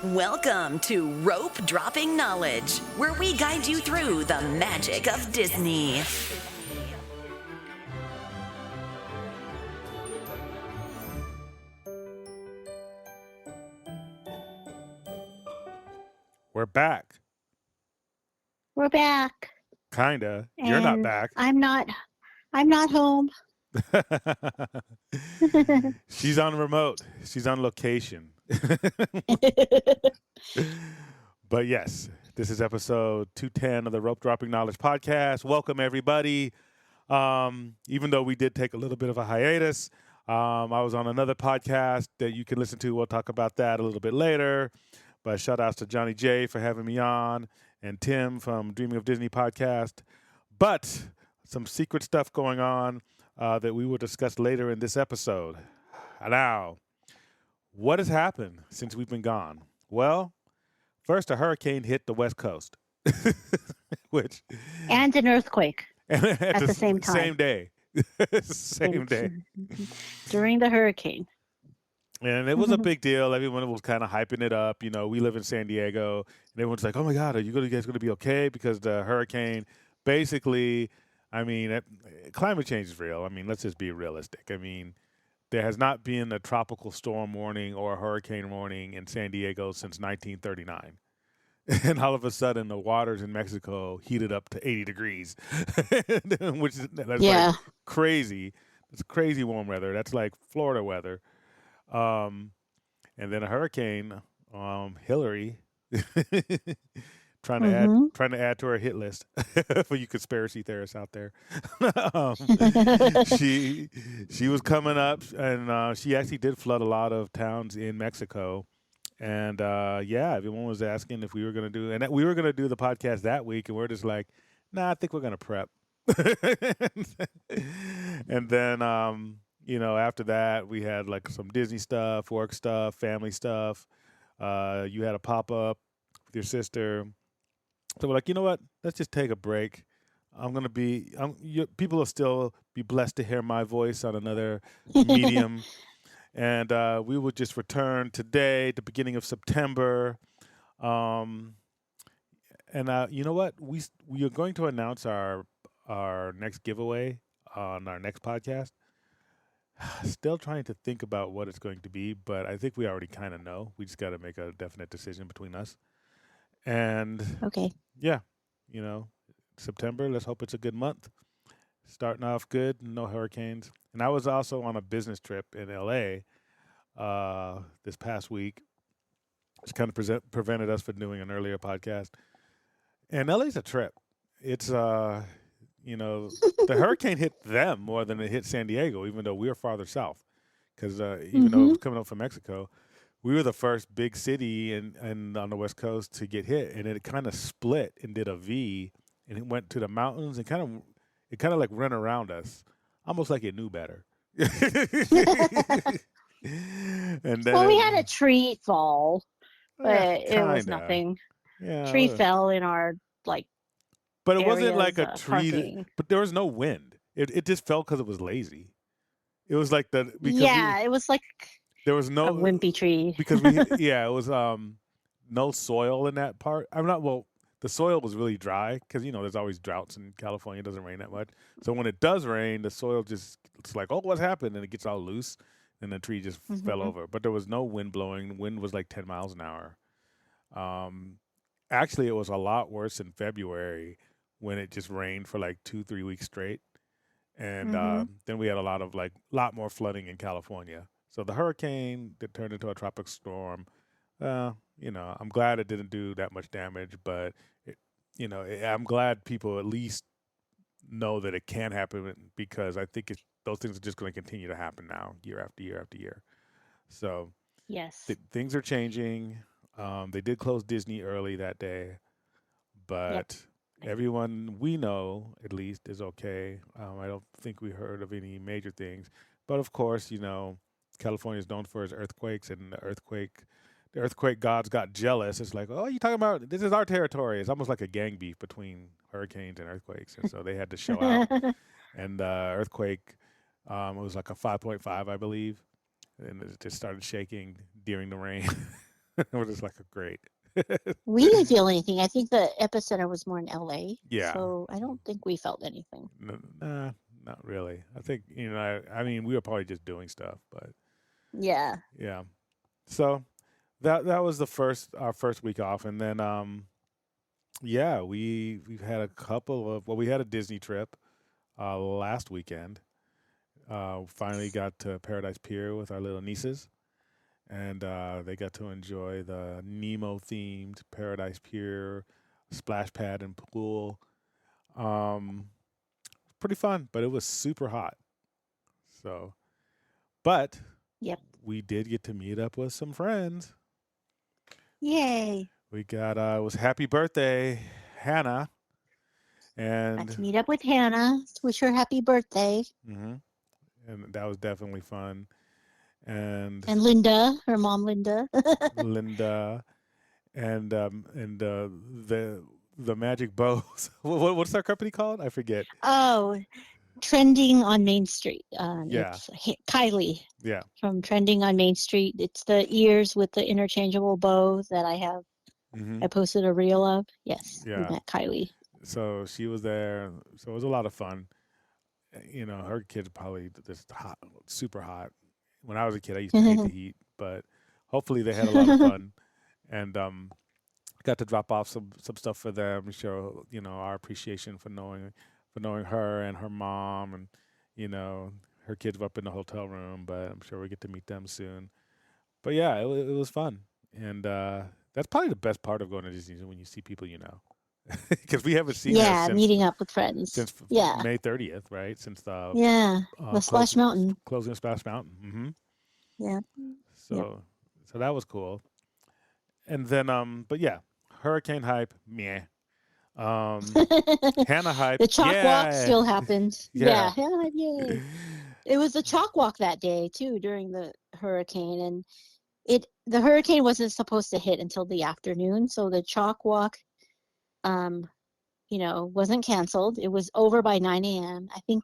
Welcome to Rope Dropping Knowledge, where we guide you through the magic of Disney. We're back. We're back. Kinda. You're not And back. I'm not home. She's on remote. She's on location. But yes, this is episode 210 of the Rope Dropping Knowledge podcast. Welcome, everybody. Even though we did take a little bit of a hiatus, I was on another podcast that you can listen to. We'll talk about that a little bit later. But shout outs to Johnny J for having me on and Tim from Dreaming of Disney podcast. But some secret stuff going on that we will discuss later in this episode. Now, what has happened since we've been gone? Well, first, a hurricane hit the West Coast, which And an earthquake at the same time. Same day. Same day. During the hurricane. And it was a big deal. Everyone was kind of hyping it up. You know, we live in San Diego, and everyone's like, "Oh my God, are you guys going to be okay?" Because the hurricane, basically, I mean, climate change is real. I mean, let's just be realistic. I mean, there has not been a tropical storm warning or a hurricane warning in San Diego since 1939. And all of a sudden, the waters in Mexico heated up to 80 degrees, which is like crazy. It's crazy warm weather. That's like Florida weather. And then a hurricane, Hillary, trying to add to her hit list for you conspiracy theorists out there. She was coming up, and she actually did flood a lot of towns in Mexico. And everyone was asking if we were going to do, and we were going to do the podcast that week, and we're just like, nah, I think we're going to prep. And then, after that, we had like some Disney stuff, work stuff, family stuff. You had a pop up with your sister. So we're like, you know what? Let's just take a break. People will still be blessed to hear my voice on another medium. And we will just return today, the beginning of September. And you know what? We are going to announce our next giveaway on our next podcast. Still trying to think about what it's going to be, but I think we already kind of know. We just got to make a definite decision between us. And okay, September. Let's hope it's a good month. Starting off good, no hurricanes. And I was also on a business trip in LA this past week, which kind of prevented us from doing an earlier podcast. And LA's a trip. It's the hurricane hit them more than it hit San Diego, even though we were farther south. Because even though it was coming up from Mexico, we were the first big city and on the West Coast to get hit, and it kind of split and did a V, and it went to the mountains and kind of like ran around us, almost like it knew better. And then we had a tree fall, but it was nothing. Yeah, tree fell in our but it wasn't like a tree. Parking. But there was no wind. It just fell because it was lazy. It was like it was like there was no a wimpy tree because it was no soil in that part. The soil was really dry because there's always droughts in California. It doesn't rain that much. So when it does rain, the soil it's like, oh, what's happened? And it gets all loose, and the tree just fell over. But there was no wind blowing. The wind was like 10 miles an hour. Actually, it was a lot worse in February when it just rained for like 2-3 weeks straight. And then we had a lot more flooding in California. So the hurricane that turned into a tropical storm, I'm glad it didn't do that much damage, but I'm glad people at least know that it can happen, because I think those things are just going to continue to happen now, year after year after year. So yes, things are changing. They did close Disney early that day, but everyone we know, at least, is okay. I don't think we heard of any major things. But of course, California is known for its earthquakes, and the earthquake gods got jealous. It's like, oh, you talking about, this is our territory. It's almost like a gang beef between hurricanes and earthquakes. And so they had to show out. And earthquake, it was like a 5.5, I believe. And it just started shaking during the rain. We're just like, great. We didn't feel anything. I think the epicenter was more in LA, Yeah. so I don't think we felt anything. Nah, not really. I think, I mean, we were probably just doing stuff, but Yeah. yeah. So that was our first week off, and then yeah, we've had a couple of we had a Disney trip last weekend. Finally got to Paradise Pier with our little nieces, and they got to enjoy the Nemo themed Paradise Pier splash pad and pool. Um, Pretty fun, but it was super hot. So, but Yep. we did get to meet up with some friends. Yay. We got it was happy birthday, Hannah, Got to and meet up with Hannah. Wish her happy birthday. mhm, and that was definitely fun. And And Linda, her mom Linda. Linda, and the Magic Bows. What's our company called? I forget. Oh, Trending on Main Street. Yeah, It's Kylie yeah. from Trending on Main Street. It's the ears with the interchangeable bows that I have. Hmm. I posted a reel of. Yes, we Yeah. met Kylie. So she was there. So it was a lot of fun. Her kids are probably just hot, super hot. When I was a kid, I used to hate the heat, but hopefully they had a lot of fun, and got to drop off some stuff for them, show our appreciation for knowing her and her mom, and her kids were up in the hotel room, but I'm sure we get to meet them soon. But yeah, it was fun, and that's probably the best part of going to Disney is when you see people because we haven't seen her Yeah, meeting up with friends. since Yeah, May 30th, right? Since the yeah. The Splash Mountain. closing of Splash Mountain. Hmm. Yeah. Yep. So that was cool. And then but yeah, hurricane hype, meh. Hannah hype, The chalk walk yeah, still happened. yeah. Yeah, yay. It was a chalk walk that day too during the hurricane, and the hurricane wasn't supposed to hit until the afternoon, so the chalk walk wasn't canceled. It was over by 9 a.m. I think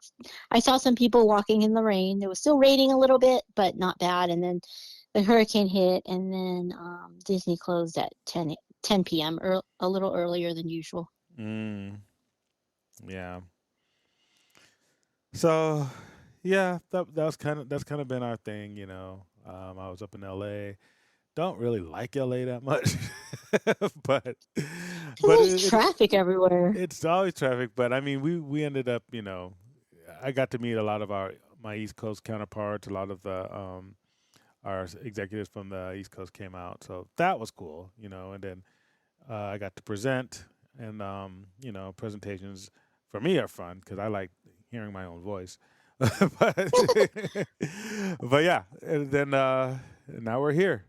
I saw some people walking in the rain. It was still raining a little bit, but not bad. And then the hurricane hit, and then Disney closed at 10 p.m. A little earlier than usual. Mm, yeah. So yeah, that's kind of been our thing. I was up in L.A. Don't really like LA that much, but There's traffic everywhere. it's always traffic. But I mean, we ended up, I got to meet a lot of my East Coast counterparts. A lot of the our executives from the East Coast came out, so that was cool, And then I got to present, and presentations for me are fun because I like hearing my own voice. but but yeah, and then now we're here.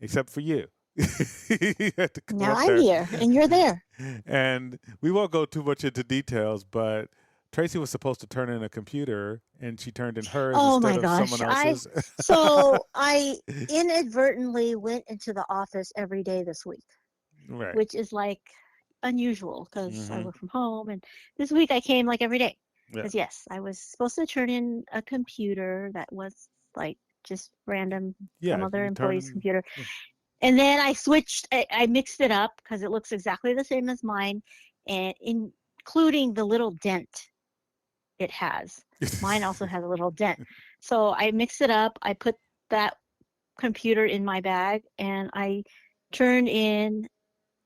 Except for you. You had to come Now up I'm there. here, and you're there. And we won't go too much into details, but Tracy was supposed to turn in a computer, and she turned in hers Oh instead my of gosh. someone else's. So I inadvertently went into the office every day this week, Right. which is like unusual because I Hmm. work from home. And this week I came like every day Yeah. because, yes, I was supposed to turn in a computer that was like just random, Yeah. some other You employee's turn. computer. Yeah. And then I switched, I mixed it up because it looks exactly the same as mine, and including the little dent it has. Mine also has a little dent. So I mixed it up. I put that computer in my bag, and I turned in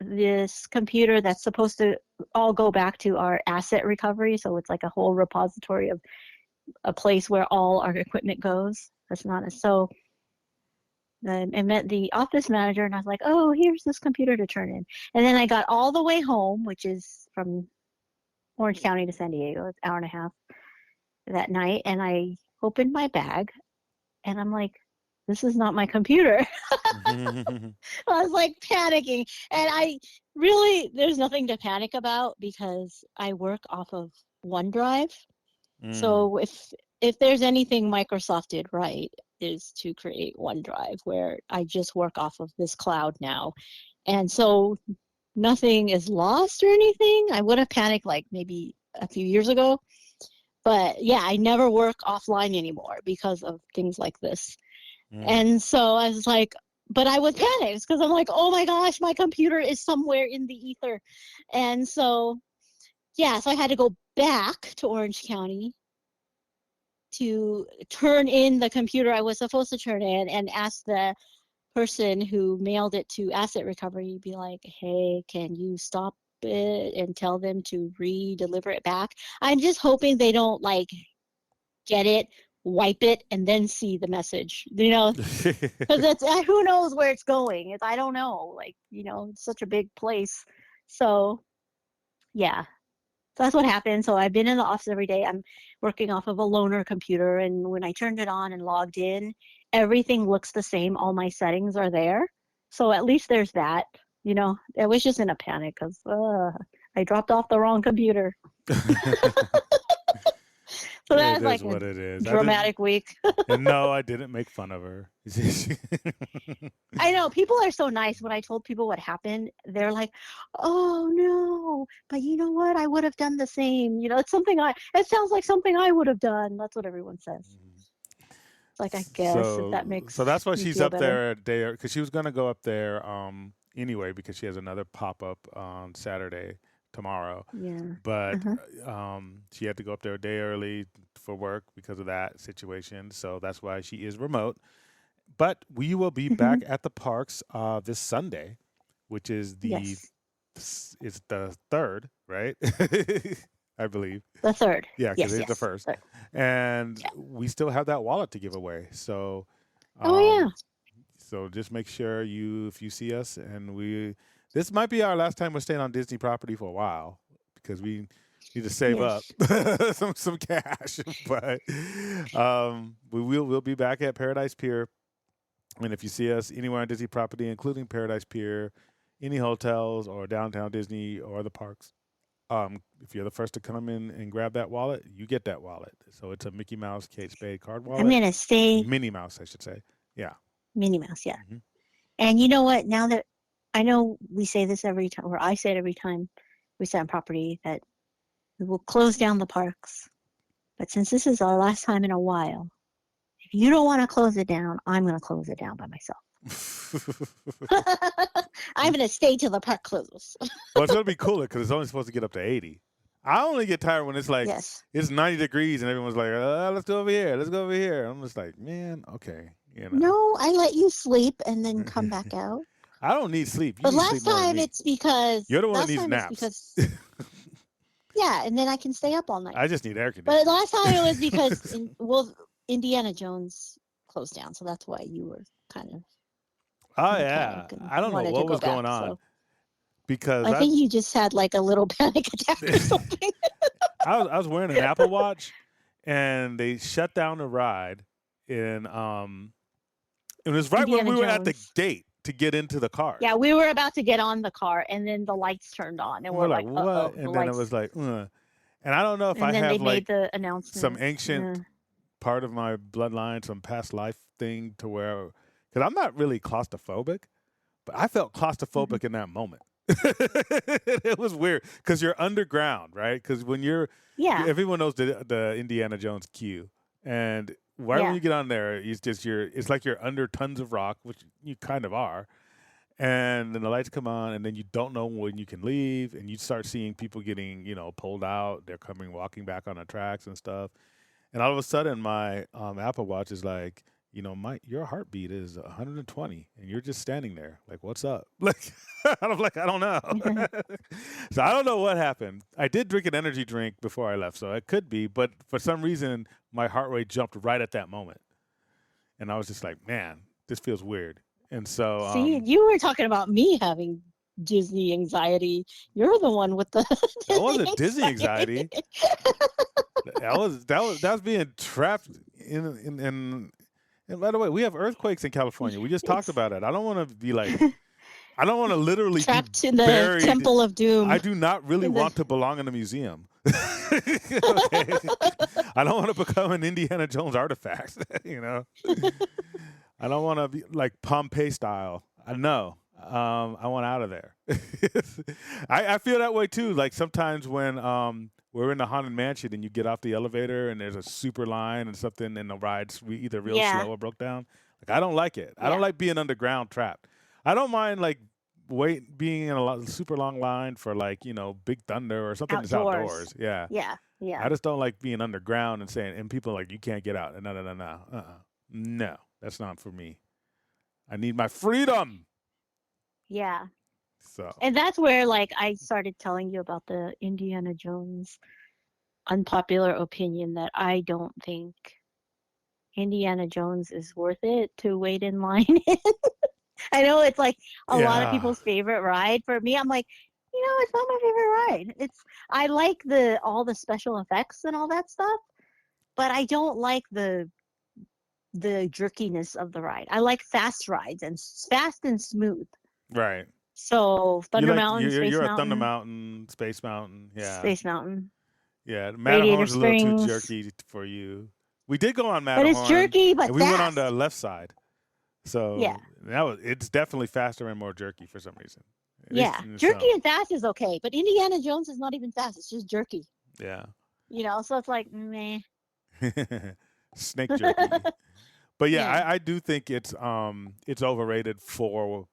this computer that's supposed to all go back to our asset recovery. So it's like a whole repository of a place where all our equipment goes. That's not so. I met the office manager, and I was like, "Oh, here's this computer to turn in." And then I got all the way home, which is from Orange County to San Diego. It's an hour and a half that night, and I opened my bag, and I'm like, "This is not my computer." I was like panicking, and there's nothing to panic about because I work off of OneDrive. So if there's anything Microsoft did right, is to create OneDrive where I just work off of this cloud now. And so nothing is lost or anything. I would have panicked like maybe a few years ago. But yeah, I never work offline anymore because of things like this. And so I was like, but I was panicked because I'm like, oh my gosh, my computer is somewhere in the ether. And so, yeah, so I had to go back to Orange County to turn in the computer I was supposed to turn in and ask the person who mailed it to asset recovery, be like, hey, can you stop it and tell them to re-deliver it back? I'm just hoping they don't like get it, wipe it, and then see the message, because it's who knows where it's going. I don't know, like, it's such a big place. So yeah, so that's what happened. So I've been in the office every day. I'm working off of a loaner computer, and when I turned it on and logged in, everything looks the same. All my settings are there. So at least there's that. I was just in a panic because I dropped off the wrong computer. So It that's like is what it a is. dramatic week. And no, I didn't make fun of her. I know people are so nice. When I told people what happened, they're like, "Oh no, but you know what? I would have done the same. It's something it sounds like something I would have done." That's what everyone says. It's like, I guess if that makes So that's why you she's feel up better. there a day, because she was gonna go up there anyway, because she has another pop up on Saturday tomorrow. Yeah. But Uh-huh. she had to go up there a day early for work because of that situation. So that's why she is remote. But we will be back Hmm. at the parks this Sunday, which is Yes, the third, right? I believe. the third. Yeah, because Yes, it's the yes. first, Third. and Yeah. we still have that wallet to give away. So, Oh yeah. um, so just make sure if you see us, this might be our last time we're staying on Disney property for a while, because we need to save up Yes. some cash. But we'll be back at Paradise Pier, and if you see us anywhere on Disney property, including Paradise Pier, any hotels or downtown Disney or the parks, if you're the first to come in and grab that wallet, you get that wallet. So it's a Mickey Mouse Kate Spade card I'm wallet. gonna stay Minnie Mouse, I should say. Yeah. Minnie Mouse. Yeah. Hmm. And you know what? Now that I know we say this every time, or I say it every time we stay on property, that we will close down the parks. But since this is our last time in a while, if you don't want to close it down, I'm going to close it down by myself. I'm going to stay till the park closes. Well, it's gonna be cooler because it's only supposed to get up to 80. I only get tired when it's like Yes. it's 90 degrees and everyone's like, "Let's go over here. Let's go over here." I'm just like, man, okay, No, I let you sleep and then come back out. I don't need sleep. You But need sleep last more than time me. it's because You're the one that last needs time it's naps. because yeah, and then I can stay up all night. I just need air conditioning. But last time it was because Indiana Jones closed down, so that's why you were kind of Oh in a yeah, panic and I don't know wanted to what go was going back. on So because I think you just had like a little panic attack or something. I was wearing an Apple Watch, and they shut down the ride, and it was right when Indiana we were at the Jones. gate to get into the car. Yeah, we were about to get on the car, and then the lights turned on, and And we're we're like, like, "Uh-oh!" what? The And then it lights. was like, and I don't know if I And then they have like made the some announcement. ancient part of my bloodline, some past life thing to where, because I'm not really claustrophobic, but I felt claustrophobic in that moment. It was weird because you're underground, right? Because when Yeah, everyone knows the Indiana Jones queue, and right when yeah. you get on there, it's like you're under tons of rock, which you kind of are, and then the lights come on, and then you don't know when you can leave, and you start seeing people getting pulled out. They're walking back on the tracks and stuff, and all of a sudden my Apple Watch is like, your heartbeat is 120, and you're just standing there like, what's up? Like, I'm like, I don't know. So I don't know what happened. I did drink an energy drink before I left, so it could be, but for some reason my heart rate jumped right at that moment, and I was just like, man, this feels weird. And so See, you were talking about me having Disney anxiety. You're the one with the that wasn't Disney anxiety. That was being trapped in. And by the way, we have earthquakes in California. We just talked about it. I don't want to be like, I don't want to literally trapped be in the buried. Temple of Doom. I do not really want to belong in a museum. Okay? I don't want to become an Indiana Jones artifact. I don't want to be like Pompeii style. I know. I want out of there. I feel that way too. Like sometimes when we're in the haunted mansion and you get off the elevator and there's a super line and something and the ride's either real Yeah. slow or broke down. Like I don't like it. I don't Yeah. like being underground trapped. I don't mind like being in a super long line for like Big Thunder or something that's Outdoors. outdoors. Yeah, Yeah. I Yeah. just don't like being underground and people are like you can't get out. No, no, no, no. No, that's not for me. I need my freedom. Yeah. So And that's where like I started telling you about the Indiana Jones unpopular opinion that I don't think Indiana Jones is worth it to wait in line in. I know it's like a lot of yeah, people's favorite ride. For me, I'm like, it's not my favorite ride. I like all the special effects and all that stuff, but I don't like the jerkiness of the ride. I like fast rides and fast and smooth. right. So You Thunder like Mountain, Space you're a Thunder Mountain, Mountain, Space Mountain. Yeah, Space Mountain, yeah. Radiator Matterhorn's a little too Springs. jerky for you. We did go on But it's Matterhorn, jerky, but and we went on the fast. left side. Yeah. So it's definitely faster and more jerky for some reason. At least Yeah. in the Jerky show. and fast is okay, but Indiana Jones is not even fast. It's just jerky. Yeah. So it's like, meh. Snake jerky. But yeah, Yeah. I do think it's overrated for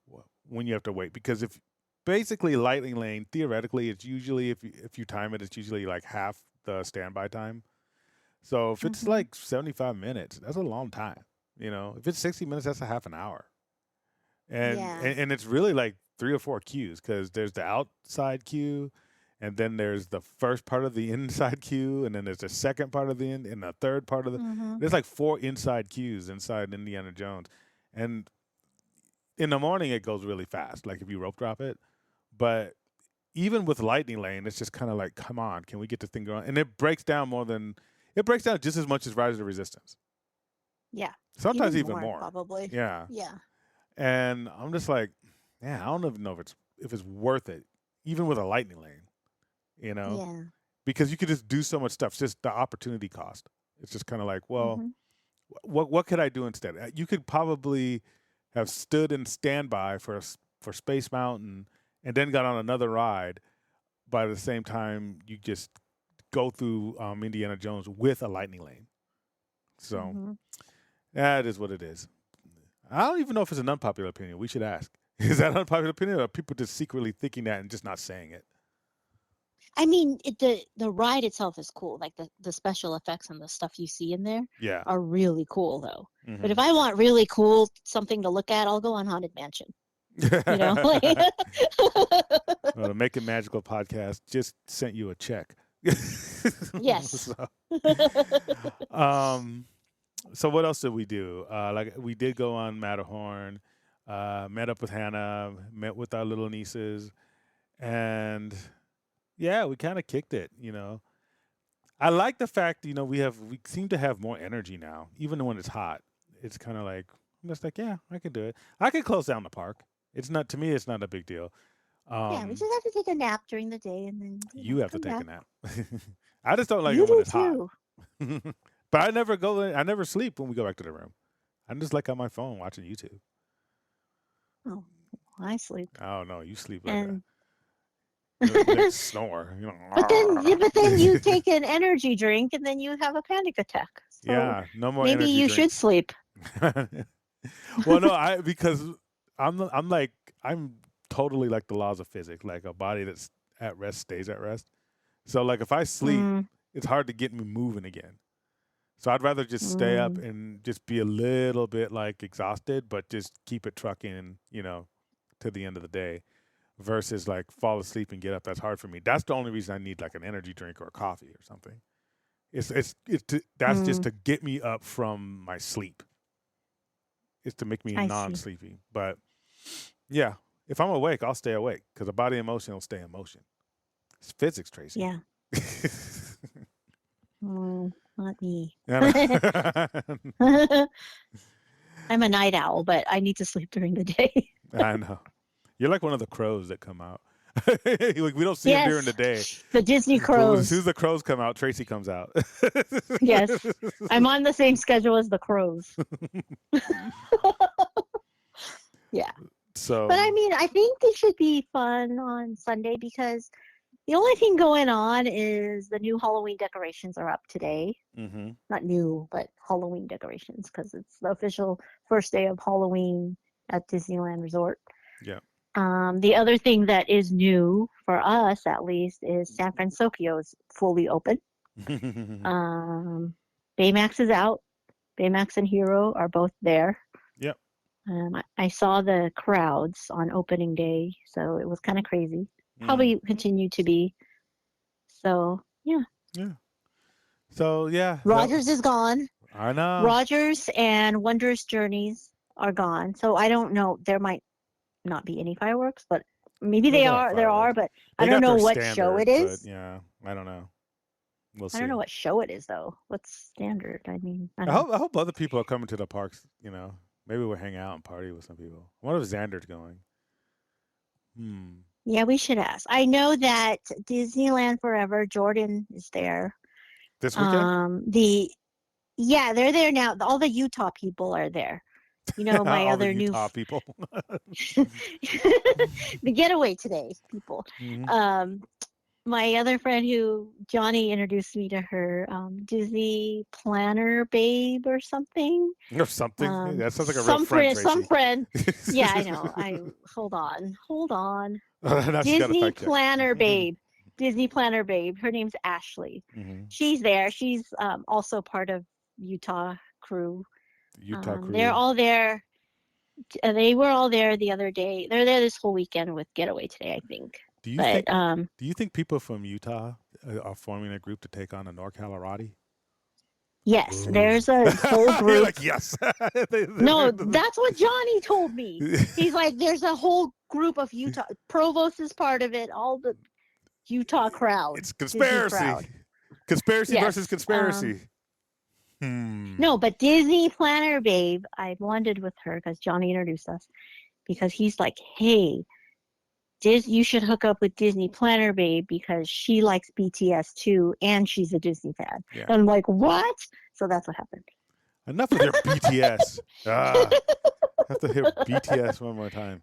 when you have to wait because if basically Lightning Lane theoretically it's usually if you time it it's usually like half the standby time. So if it's Mhm. like 75 minutes, that's a long time. If it's 60 minutes, that's a half an hour. And Yeah. and it's really like 3 or 4 queues because there's the outside queue, and then there's the first part of the inside queue, and then there's the second part of the end, and the third part of the. Mhm. There's like 4 inside queues inside Indiana Jones, and in the morning it goes really fast, like if you rope drop it. But even with Lightning Lane, it's just kind of like, come on, can we get this thing going? And it breaks down just as much as Rise of the Resistance. Yeah. Sometimes even more. Probably. Yeah. Yeah. And I'm just like, man, I don't even know if it's worth it, even with a Lightning Lane, Yeah. because you could just do so much stuff. It's just the opportunity cost. It's just kind of like, well, Mhm. what could I do instead? You could probably have stood in standby for Space Mountain and then got on another ride. By the same time, you just go through Indiana Jones with a Lightning Lane. So Mhm. that is what it is. I don't even know if it's an unpopular opinion. We should ask. Is that an unpopular opinion, or are people just secretly thinking that and just not saying it? I mean, the ride itself is cool. Like the special effects and the stuff you see in there Yeah. are really cool, though. Mm-hmm. But if I want really cool something to look at, I'll go on Haunted Mansion. Well, the Make It Magical podcast just sent you a check. Yes. So what else did we do? Like we did go on Matterhorn, met up with Hannah, met with our little nieces, and yeah, we kind of kicked it. I like the fact we seem to have more energy now, even when it's hot. It's kind of like I'm just like, yeah, I can do it. I can close down the park. It's not to me. It's not a big deal. Yeah, we just have to take a nap during the day, and then You have to come take back. a nap. I just don't like You it when do it's hot. too. But I never I never sleep when we go back to the room. I'm just like on my phone watching YouTube. Oh, I sleep. Oh no, you sleep like And a snore. but then you take an energy drink, and then you have a panic attack. So yeah, no more. maybe energy you should drinks. sleep. Well, no, because I'm totally like the laws of physics. Like a body that's at rest stays at rest. So like if I sleep, it's hard to get me moving again. So I'd rather just stay up and just be a little bit like exhausted, but just keep it trucking, to the end of the day, versus like fall asleep and get up. That's hard for me. That's the only reason I need like an energy drink or a coffee or something. That's just to get me up from my sleep. It's to make me I see. non-sleepy. But yeah, if I'm awake, I'll stay awake because the body in motion will stay in motion. It's physics, Tracy. Yeah. Not me. I'm a night owl, but I need to sleep during the day. I know. You're like one of the crows that come out. Like we don't see them during the day. The Disney But crows. as soon as the crows come out, Tracy comes out. Yes. I'm on the same schedule as the crows. Yeah. So But I mean, I think it should be fun on Sunday because The only thing going on is the new Halloween decorations are up today. Mm-hmm. Not new, but Halloween decorations because it's the official first day of Halloween at Disneyland Resort. Yeah. The other thing that is new for us, at least, is San Francisco is fully open. Um, Baymax is out. Baymax and Hero are both there. Yep. I saw the crowds on opening day, so it was kind of crazy. Mm. Probably continue to be. So, yeah. Yeah. So yeah. Rogers is gone. I know. Rogers and Wondrous Journeys are gone. So I don't know. There might not be any fireworks, but maybe They'll they have are. There are, fireworks. but I They don't got know their what show it standard, is. but yeah, I don't know. We'll see. I don't know what show it is though. What's standard? I mean, I I don't know. hope other people are coming to the parks. You know, maybe we'll hang out and party with some people. I wonder if Xander's going. Yeah, we should ask. I know that Disneyland Forever, Jordan is there. This weekend? They're there now. All the Utah people are there. You know, my All the other new Utah people. the getaway today people. Mhm. My other friend who Johnny introduced me to her, Disney Planner Babe or something. Or something. That sounds like a real friend, Some Tracy. friend. Yeah, I know. Hold on. Now she's got to Disney fact check. Planner Babe. Disney Planner Babe. Her name's Ashley. Mhm. She's there. She's also part of Utah crew. Utah crew. They're all there. They were all there the other day. They're there this whole weekend with Getaway today, I think. Do you But think? Do you think people from Utah are forming a group to take on the NorCal? yes, Ooh. there's a whole You're group. like, yes. No, that's what Johnny told me. He's like, there's a whole group of Utah. Provost is part of it. All the Utah crowd. It's Disney conspiracy. crowd. Conspiracy Yes, versus conspiracy. No, but Disney Planner Babe, I bonded with her because Johnny introduced us. Because he's like, hey, you should hook up with Disney Planner Babe because she likes BTS too, and she's a Disney fan. Yeah. And I'm like, what? So that's what happened. Enough of your BTS. I have to hear BTS one more time.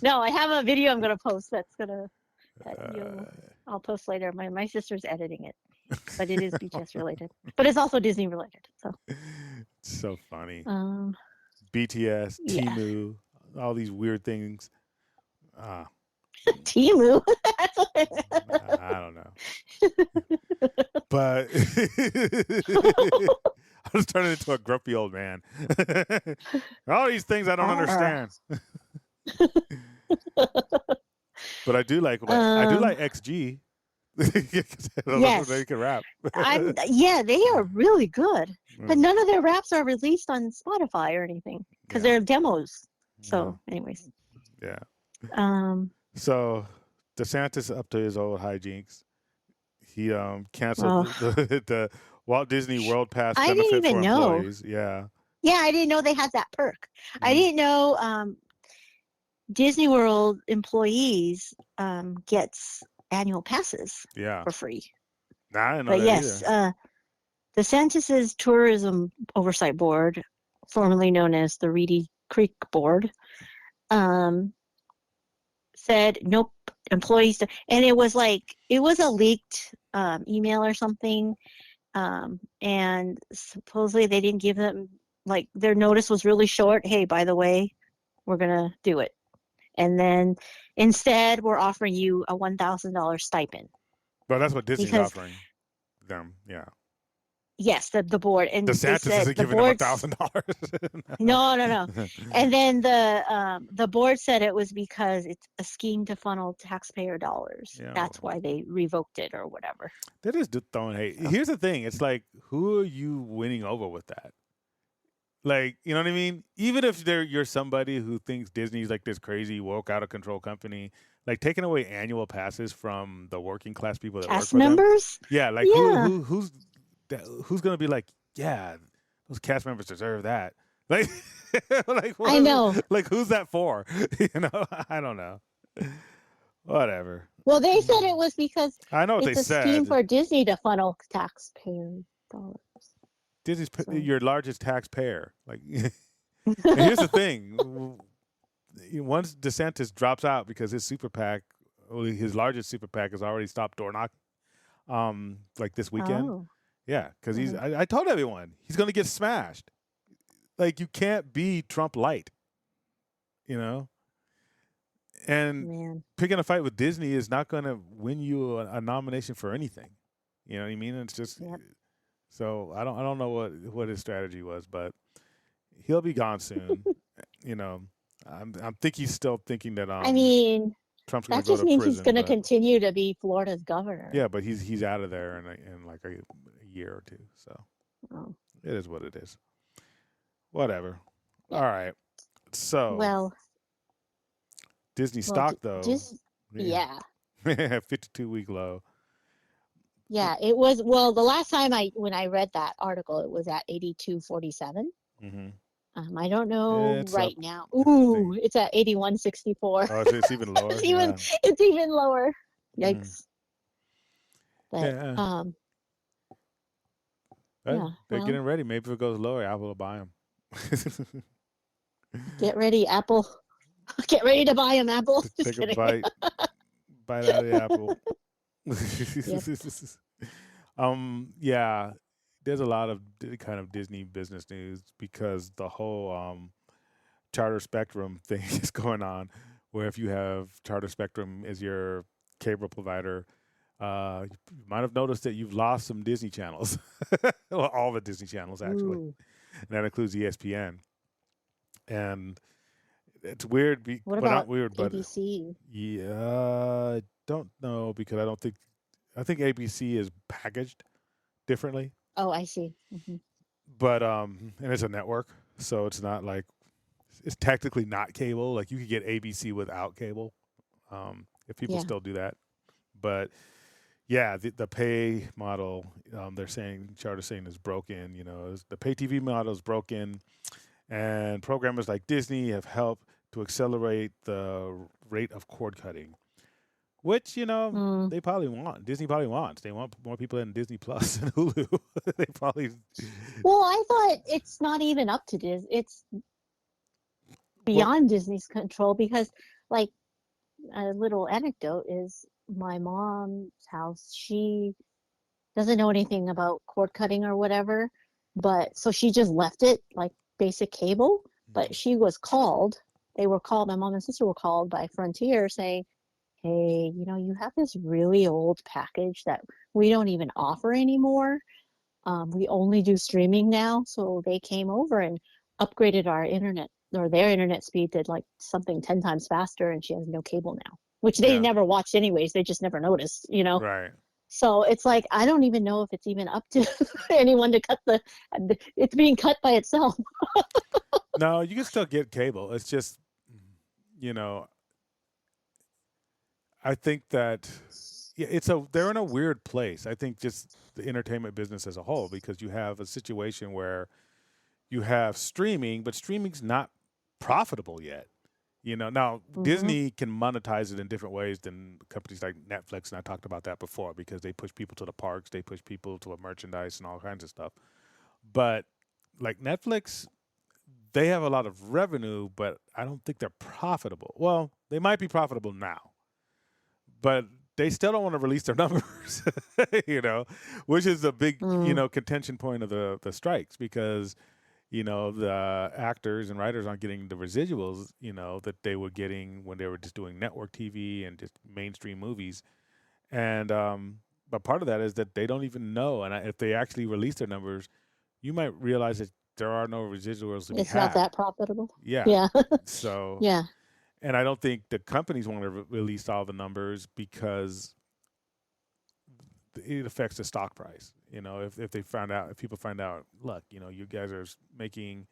No, I have a video I'm gonna post I'll post later. My sister's editing it, but it is BTS related, but it's also Disney related. So so funny. BTS, yeah. Temu, all these weird things. Temu. I don't know. But I was turning into a grumpy old man. All these things I don't understand. But I do like XG. Yes. They can rap. Yeah, they are really good. But Mm. none of their raps are released on Spotify or anything because Yeah. they're demos. Yeah. So, anyways. Yeah. So DeSantis up to his old hijinks. He canceled the Walt Disney World Pass I benefit didn't even for know. employees. Yeah. Yeah, I didn't know they had that perk. I Mhm. didn't know Disney World employees gets annual passes Yeah. for free. Nah, I didn't know But that yes, either. DeSantis's Tourism Oversight Board, formerly known as the Reedy Creek Board, said nope, employees. And it was a leaked email or something, and supposedly they didn't give them their notice was really short. Hey, by the way, we're gonna do it, and then instead we're offering you a $1,000 stipend. But that's what Disney's offering them. Yeah. Yes, the board, and DeSantis they said isn't the giving them board. $1,000. No. And then the board said it was because it's a scheme to funnel taxpayer dollars. Yeah. That's why they revoked it or whatever. That is throwing hate. Here's the thing. It's like, who are you winning over with that? Like, you know what I mean? Even if you're somebody who thinks Disney's like this crazy, woke, out of control company, like taking away annual passes from the working class people that Cast work for them. members? Yeah, like Yeah. who's gonna be like, yeah, those cast members deserve that. Like, like I know. Like, who's that for? You know, I don't know. Whatever. Well, they said it was because I know what it's they a said. scheme for Disney to funnel taxpayer dollars. Disney's So- your largest taxpayer. Like, and here's the thing: once DeSantis drops out because his super PAC well, his largest super PAC has already stopped door knocking. Like this weekend. Oh. Yeah, because Mhm. I told everyone he's going to get smashed. Like you can't be Trump light, you know. And Man. picking a fight with Disney is not going to win you a nomination for anything. You know what I mean? It's just Yep. so I don't know what his strategy was, but he'll be gone soon. You know, I'm think he's still thinking that I mean, Trump's going to that go just to means he's prison, going to but continue to be Florida's governor. yeah, but he's out of there in like a year or two. So Oh. it is what it is. Whatever. Yeah. All right. So Well, Disney well, stock though, just yeah, yeah. 52-week low. Yeah, it was well, the last time when I read that article, it was at 82.47. Mm-hmm. I don't know It's up. right now. I think. Ooh, it's at 81.64. Oh, it's even lower. Yeah. It's even lower. Mm. Yikes. But Yeah. yeah, They're well, getting ready. Maybe if it goes lower, Apple will buy them. get ready, Apple. Get ready to buy them, Apple. Just Take a kidding. bite out of the apple. Yep. Yeah, there's a lot of kind of Disney business news because the whole Charter Spectrum thing is going on, where if you have Charter Spectrum as your cable provider, you might have noticed that you've lost some Disney channels. Well, all the Disney channels actually, Ooh. and that includes ESPN. And it's weird, What well, not about weird, but ABC? yeah, I don't know because I think ABC is packaged differently, Oh, I see. but and it's a network, so it's not like it's technically not cable. Like you could get ABC without cable, if people Yeah. still do that. But yeah, the pay model, they're saying Charter saying is broken. You know, the pay TV model is broken, and programmers like Disney have helped to accelerate the rate of cord cutting, which Mm. they probably want. Disney probably wants. They want more people in Disney Plus and Hulu. They probably Well, I thought it's not even up to Disney. It's well, beyond Disney's control because, like, a little anecdote is my mom's house. She doesn't know anything about cord cutting or whatever, but so she just left it like basic cable. But Mhm. she was called. They were called. My mom and sister were called by Frontier saying, "Hey, you have this really old package that we don't even offer anymore. We only do streaming now." So they came over and upgraded our internet or their internet speed to like something 10 times faster, and she has no cable now, which they Yeah, never watched anyways. They just never noticed. right. So it's like I don't even know if it's even up to anyone to cut it's being cut by itself. No, you can still get cable. It's just, you know, I think that yeah, they're in a weird place. I think just the entertainment business as a whole because you have a situation where you have streaming, but streaming's not profitable yet. Now Hmm. Disney can monetize it in different ways than companies like Netflix, and I talked about that before because they push people to the parks, they push people to a merchandise and all kinds of stuff. But like Netflix, they have a lot of revenue, but I don't think they're profitable. Well, they might be profitable now, but they still don't want to release their numbers, you know, which is a big, Mm. contention point of the strikes because the actors and writers aren't getting the residuals, that they were getting when they were just doing network TV and just mainstream movies. And but part of that is that they don't even know. And if they actually release their numbers, you might realize that there are no residuals to be It's not had. that profitable. Yeah. Yeah. So, Yeah. and I don't think the companies want to release all the numbers because it affects the stock price. If they find out, if people find out, look, you guys are making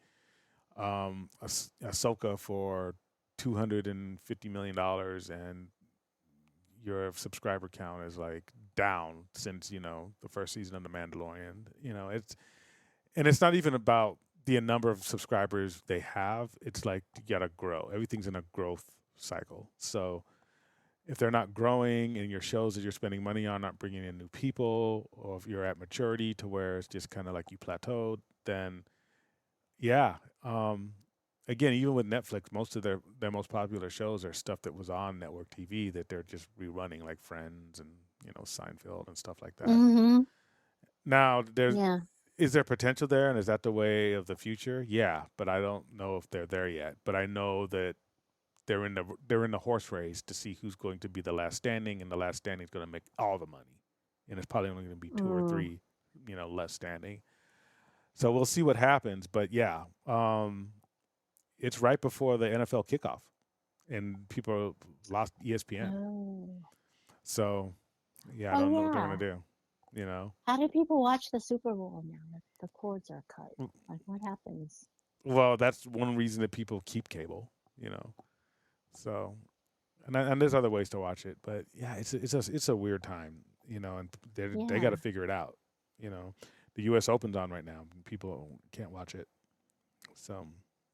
Ahsoka for $250 million, and your subscriber count is like down since the first season of The Mandalorian. It's not even about the number of subscribers they have. It's like you gotta grow. Everything's in a growth cycle. So if they're not growing and your shows that you're spending money on not bringing in new people, or if you're at maturity to where it's just kind of like you plateaued, then yeah, again, even with Netflix, most of their most popular shows are stuff that was on network TV that they're just rerunning, like Friends and Seinfeld and stuff like that. Mm-hmm. Now, Yeah. is there potential there, and is that the way of the future? Yeah, but I don't know if they're there yet. But I know that they're in the horse race to see who's going to be the last standing, and the last standing is going to make all the money, and it's probably only going to be two or Mm. three, less standing. So we'll see what happens. But yeah, it's right before the NFL kickoff, and people lost ESPN. Oh. So yeah, I Oh don't know what they're yeah. going to do. You know, How do people watch the Super Bowl now that the cords are cut? Like, what happens? well, that's one reason that people keep cable. You know, so and there's other ways to watch it, but yeah, it's a weird time. And they got Yeah. to figure it out. You know, the U.S. Open's on right now. People can't watch it, so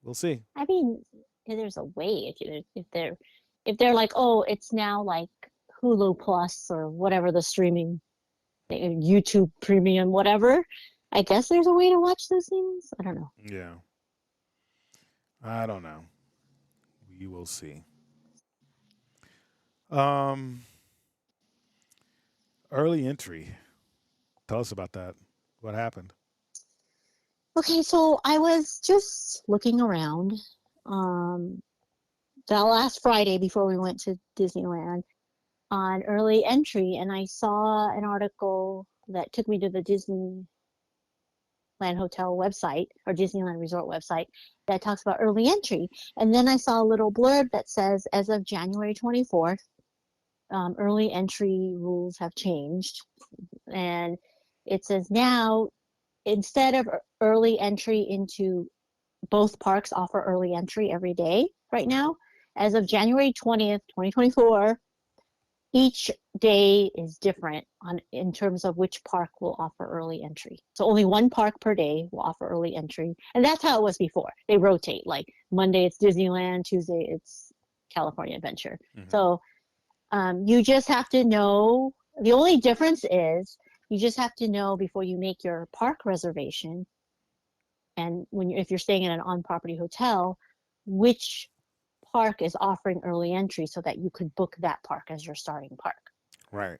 we'll see. I mean, there's a way if they're like, oh, it's now like Hulu Plus or whatever the streaming YouTube Premium, whatever. I guess there's a way to watch those things. I don't know. Yeah, I don't know. We will see. Um, Early entry. Tell us about that. What happened? Okay, so I was just looking around the last Friday before we went to Disneyland on early entry, and I saw an article that took me to the Disneyland Hotel website or Disneyland Resort website that talks about early entry. And then I saw a little blurb that says, as of January 24th, early entry rules have changed. And it says now, instead of early entry into both parks offer early entry every day right now. As of January 20th, 2024, each day is different in terms of which park will offer early entry. So only one park per day will offer early entry. And that's how it was before. They rotate. Like Monday it's Disneyland, Tuesday it's California Adventure. Mm-hmm. So you just have to know. The only difference is you just have to know before you make your park reservation, and if you're staying in an on-property hotel, which park is offering early entry so that you could book that park as your starting park. Right.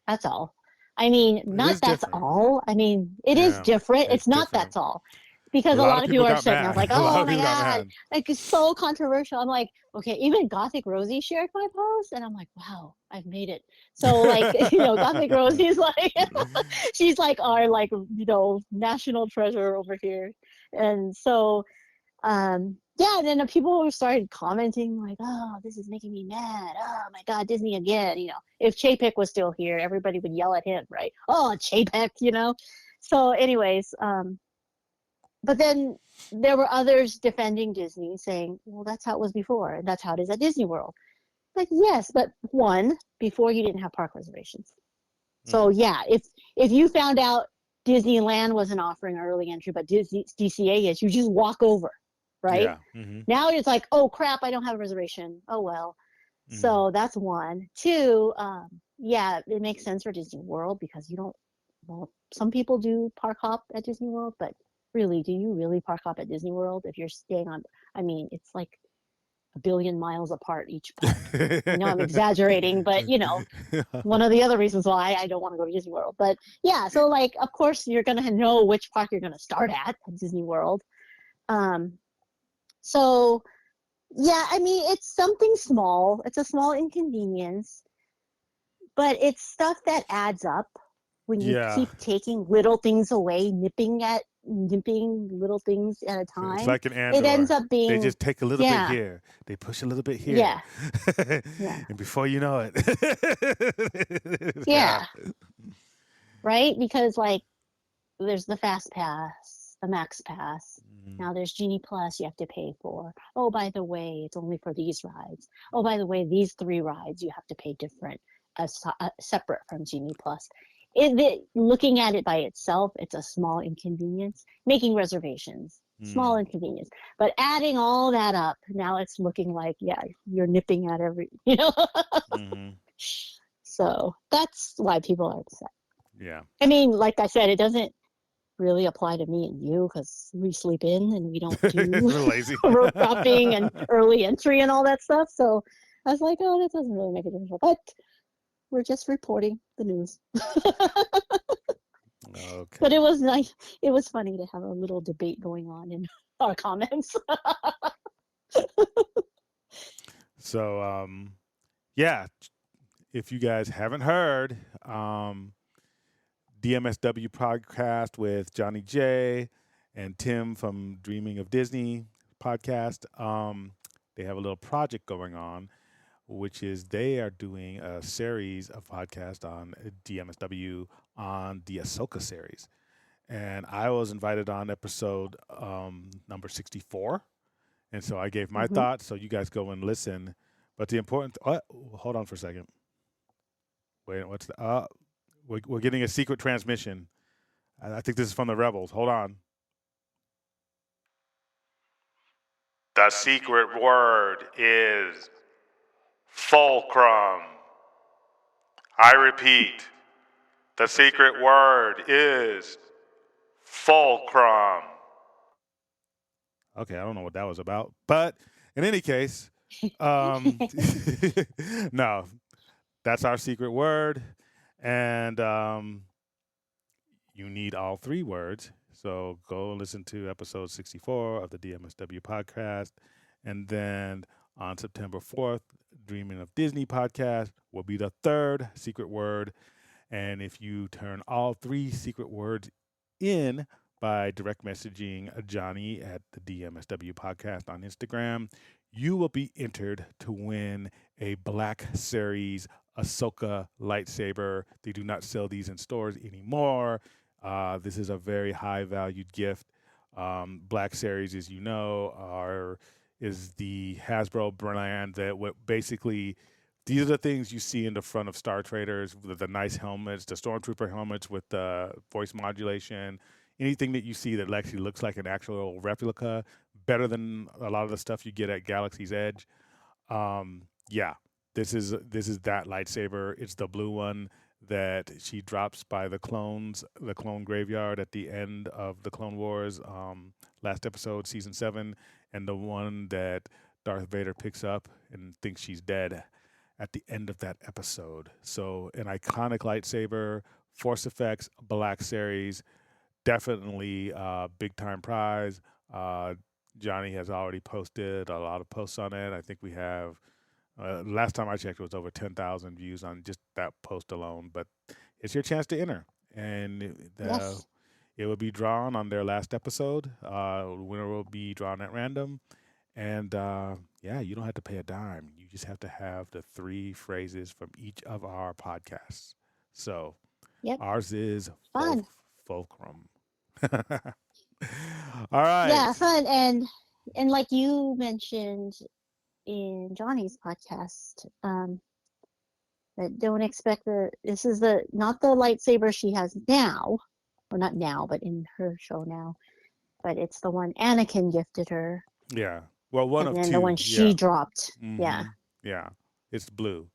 That's all. I mean, not that's different. all. I mean, it is different. It's not different. that's all. Because a lot of people are sitting there like, oh my God, mad. like it's so controversial. I'm like, okay, even Gothic Rosie shared my post, and I'm like, wow, I've made it. So like, Gothic Rosie's like, she's like our like, national treasure over here. And so, yeah, and then people started commenting like, oh, this is making me mad. Oh my God, Disney again. If Chapek was still here, everybody would yell at him, right? Oh, Chapek, So anyways, but then there were others defending Disney, saying, well, that's how it was before, and that's how it is at Disney World. Like, yes, but one, before you didn't have park reservations. So yeah, if you found out Disneyland wasn't offering early entry, but DCA is, you just walk over, right? Yeah. Mm-hmm. Now it's like, oh crap, I don't have a reservation. Oh well. Mm-hmm. So that's one. Two, yeah, it makes sense for Disney World because some people do park hop at Disney World, but really, do you really park hop at Disney World if you're staying on, it's like a billion miles apart each park. I know I'm exaggerating, but one of the other reasons why I don't want to go to Disney World. But yeah, so like, of course you're going to know which park you're going to start at Disney World. So yeah, it's something small. It's a small inconvenience, but it's stuff that adds up when you keep taking little things away, nipping little things at a time. It's like an Andor. It ends up being, they just take a little bit here, they push a little bit here, and before you know it, yeah, right? Because like, there's the Fast Pass, the Max Pass. Now there's Genie Plus you have to pay for. Oh, by the way, it's only for these rides. Oh, by the way, these 3 rides you have to pay different, separate from Genie Plus. Looking at it by itself, it's a small inconvenience. Making reservations, small inconvenience. But adding all that up, now it's looking like, you're nipping at every, So that's why people are upset. Yeah. Like I said, it doesn't really apply to me and you because we sleep in and we don't do We're lazy. rope dropping and early entry and all that stuff. So I was like, oh, that doesn't really make a difference. But we're just reporting the news. Okay. But it was nice. It was funny to have a little debate going on in our comments. So, yeah, if you guys haven't heard, DMSW podcast with Johnny J and Tim from Dreaming of Disney podcast, they have a little project going on, which is they are doing a series of podcasts on DMSW on the Ahsoka series. And I was invited on episode number 64. And so I gave my thoughts, so you guys go and listen. But the important, hold on for a second. Wait, what's the, we're getting a secret transmission. I think this is from the Rebels. Hold on. The secret word is fulcrum. I repeat, the secret word is fulcrum. Okay, I don't know what that was about. But in any case, no, that's our secret word. And you need all three words. So go listen to episode 64 of the DMSW podcast. And then on September 4th, Dreaming of Disney podcast will be the third secret word. And if you turn all three secret words in by direct messaging Johnny at the DMSW podcast on Instagram, you will be entered to win a Black Series Ahsoka lightsaber. They do not sell these in stores anymore. This is a very high valued gift. Black Series, as you know, is the Hasbro brand that basically these are the things you see in the front of Star Traders, the nice helmets, the Stormtrooper helmets with the voice modulation, anything that you see that actually looks like an actual replica, better than a lot of the stuff you get at Galaxy's Edge. Yeah, this is that lightsaber. It's the blue one that she drops by the clone graveyard at the end of the Clone Wars last episode, season 7, and the one that Darth Vader picks up and thinks she's dead at the end of that episode. So an iconic lightsaber, Force Effects, Black Series, definitely big time prize. Johnny has already posted a lot of posts on it. I think we have, last time I checked, it was over 10,000 views on just that post alone. But it's your chance to enter. And Yes. it will be drawn on their last episode. The winner will be drawn at random. And yeah, you don't have to pay a dime. You just have to have the 3 phrases from each of our podcasts. So Yep. ours is Fun. fulcrum. All right. Yeah, fun. And like you mentioned in Johnny's podcast, that don't expect this is not the lightsaber she has now, or not now, but in her show now, but it's the one Anakin gifted her. Yeah. Well, one and of then 2. the one she dropped. Mhm. Yeah. Yeah. It's blue.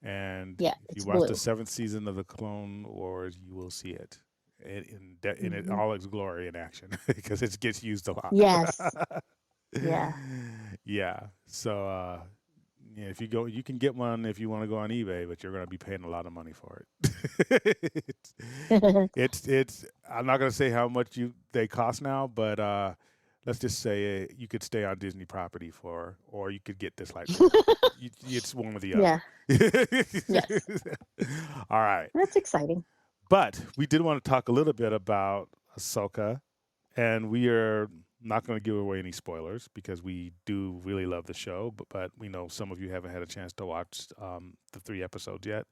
And Yeah, if you it's watch blue. the 7th season of the Clone Wars, you will see it in it Mhm. all its glory in action because it gets used a lot. Yes. Yeah. Yeah. So yeah, if you go, you can get one if you want to go on eBay, but you're going to be paying a lot of money for it. it's. I'm not going to say how much they cost now, but let's just say you could stay on Disney property or you could get this lightsaber. It's one or the other. Yeah. Yes. All right. That's exciting. But we did want to talk a little bit about Ahsoka, and we are not going to give away any spoilers because we do really love the show, but we know some of you haven't had a chance to watch the 3 episodes yet.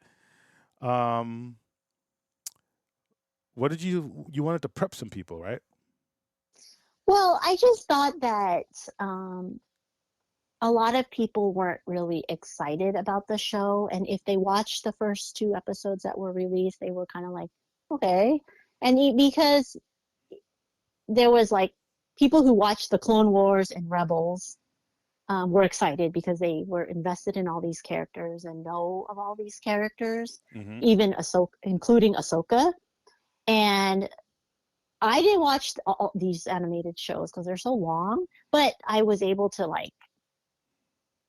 What did you wanted to prep some people, right? Well, I just thought that a lot of people weren't really excited about the show. And if they watched the first 2 episodes that were released, they were kind of like, okay. And because there was like people who watched the Clone Wars and Rebels were excited because they were invested in all these characters and know of all these characters, Mm-hmm. even Ahsoka, including Ahsoka. And I didn't watch all these animated shows because they're so long, but I was able to like.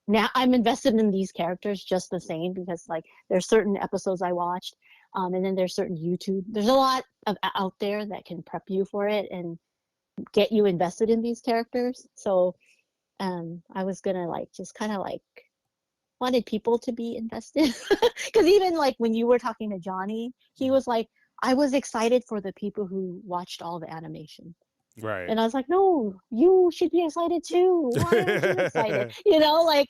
Now I'm invested in these characters just the same because like there's certain episodes I watched, and then there's certain YouTube. There's a lot of out there that can prep you for it and get you invested in these characters. So I was gonna like just kind of like wanted people to be invested because even like when you were talking to Johnny, he was like, I was excited for the people who watched all the animation. Right. And I was like, no, you should be excited too. Why aren't you excited? Like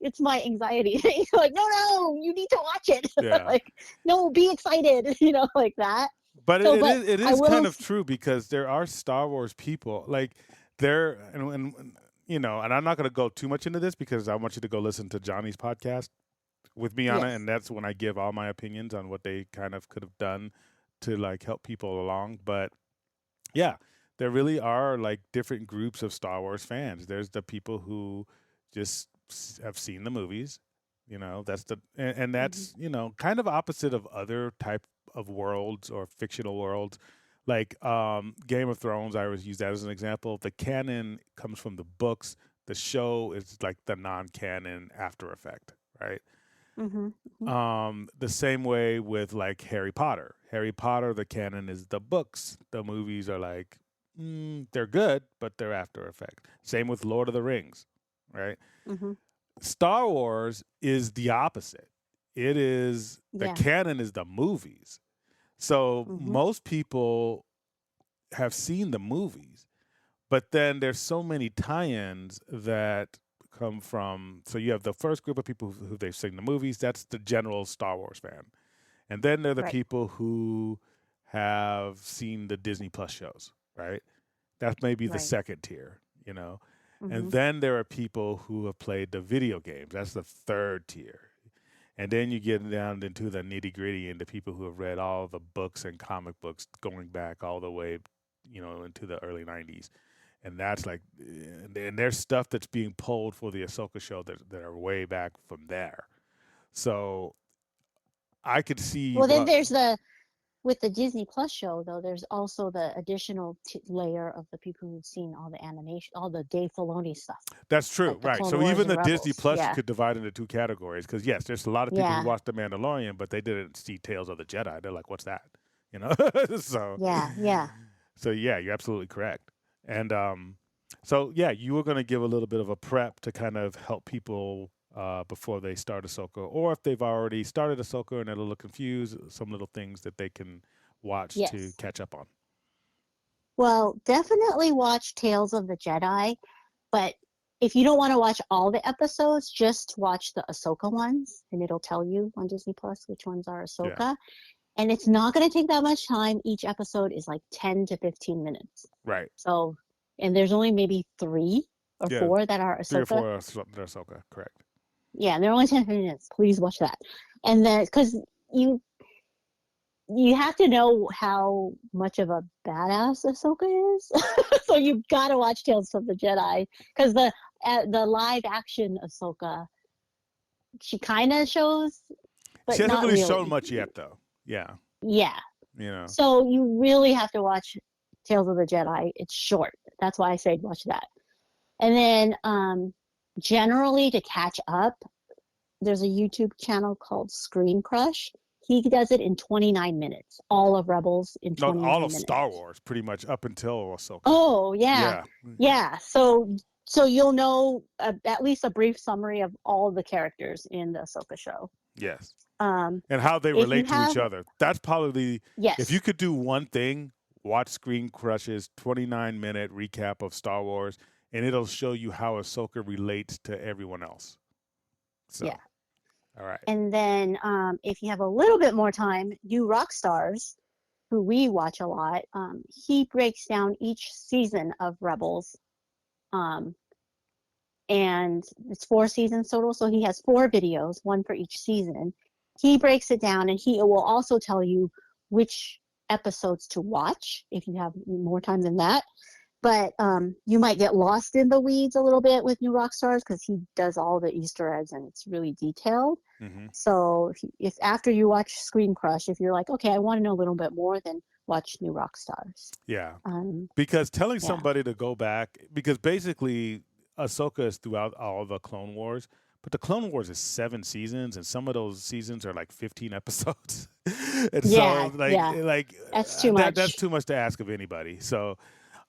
it's my anxiety thing. Like, no, you need to watch it. Yeah. Like, no, be excited. Like that. But So, it I is will kind of true because there are Star Wars people like there, and and I'm not going to go too much into this because I want you to go listen to Johnny's podcast with me on it, Yes. and that's when I give all my opinions on what they kind of could have done to like help people along. But yeah, there really are like different groups of Star Wars fans. There's the people who just have seen the movies, that's and that's, kind of opposite of other type of worlds or fictional worlds. Like Game of Thrones, I always use that as an example. The canon comes from the books. The show is like the non-canon after effect, right? Mm-hmm. The same way with like Harry Potter. Harry Potter, the canon is the books. The movies are like, they're good, but they're after effect. Same with Lord of the Rings, right? Mm-hmm. Star Wars is the opposite. It is the Yeah. canon is the movies. So Mm-hmm. most people have seen the movies, but then there's so many tie-ins that come from. So you have the first group of people who they've seen the movies. That's the general Star Wars fan, and then there are the Right. people who have seen the Disney Plus shows. Right, that's maybe the Right. second tier. Mm-hmm. And then there are people who have played the video games. That's the third tier. And then you get down into the nitty gritty into people who have read all the books and comic books going back all the way, into the early 90s. And that's like, and there's stuff that's being pulled for the Ahsoka show that are way back from there. So I could see. Well, then there's with the Disney Plus show, though, there's also the additional layer of the people who've seen all the animation, all the Dave Filoni stuff. That's true, like the right? Clone So Wars even and the Disney Rebels. Plus you Yeah. could divide into two categories because yes, there's a lot of people Yeah. who watched The Mandalorian, but they didn't see Tales of the Jedi. They're like, "What's that?" So Yeah. So yeah, you're absolutely correct. And so yeah, you were going to give a little bit of a prep to kind of help people before they start Ahsoka, or if they've already started Ahsoka and they're a little confused, some little things that they can watch to Yes. catch up on. Well, definitely watch Tales of the Jedi, but if you don't want to watch all the episodes, just watch the Ahsoka ones, and it'll tell you on Disney Plus which ones are Ahsoka. Yeah. And it's not going to take that much time. Each episode is like 10 to 15 minutes. Right. So, and there's only maybe 3 or Yeah, 4 that are Ahsoka. 3 or 4 are Ahsoka, correct. Yeah, and they're only 10 minutes. Please watch that. And then, because you have to know how much of a badass Ahsoka is. So you got to watch Tales of the Jedi, because the live action Ahsoka, she kind of shows, but She hasn't not really really. shown much yet, though. Yeah, Yeah. you know. So you really have to watch Tales of the Jedi. It's short. That's why I say watch that. And then generally to catch up, there's a YouTube channel called Screen Crush. He does it in 29 minutes. All of Rebels in No, 29 all of minutes. Star Wars, pretty much up until Ahsoka. Oh, yeah. Yeah. So you'll know at least a brief summary of all the characters in the Ahsoka show. Yes. And how they relate to each other. That's probably yes. If you could do one thing, watch Screen Crush's 29-minute recap of Star Wars, and it'll show you how Ahsoka relates to everyone else. So, yeah. All right. And then if you have a little bit more time, New Rockstars, who we watch a lot, he breaks down each season of Rebels. And it's 4 seasons total, so he has 4 videos, one for each season. He breaks it down, and he will also tell you which episodes to watch if you have more time than that. But you might get lost in the weeds a little bit with New Rockstars because he does all the Easter eggs and it's really detailed. Mm-hmm. So if after you watch Screen Crush, if you're like, okay, I want to know a little bit more, then watch New Rock Stars. Yeah. Um, Because telling yeah, somebody to go back, because basically Ahsoka is throughout all the Clone Wars, but the Clone Wars is 7 seasons, and some of those seasons are like 15 episodes. And yeah, so, like, yeah. That's too that's much. too much to ask of anybody. So,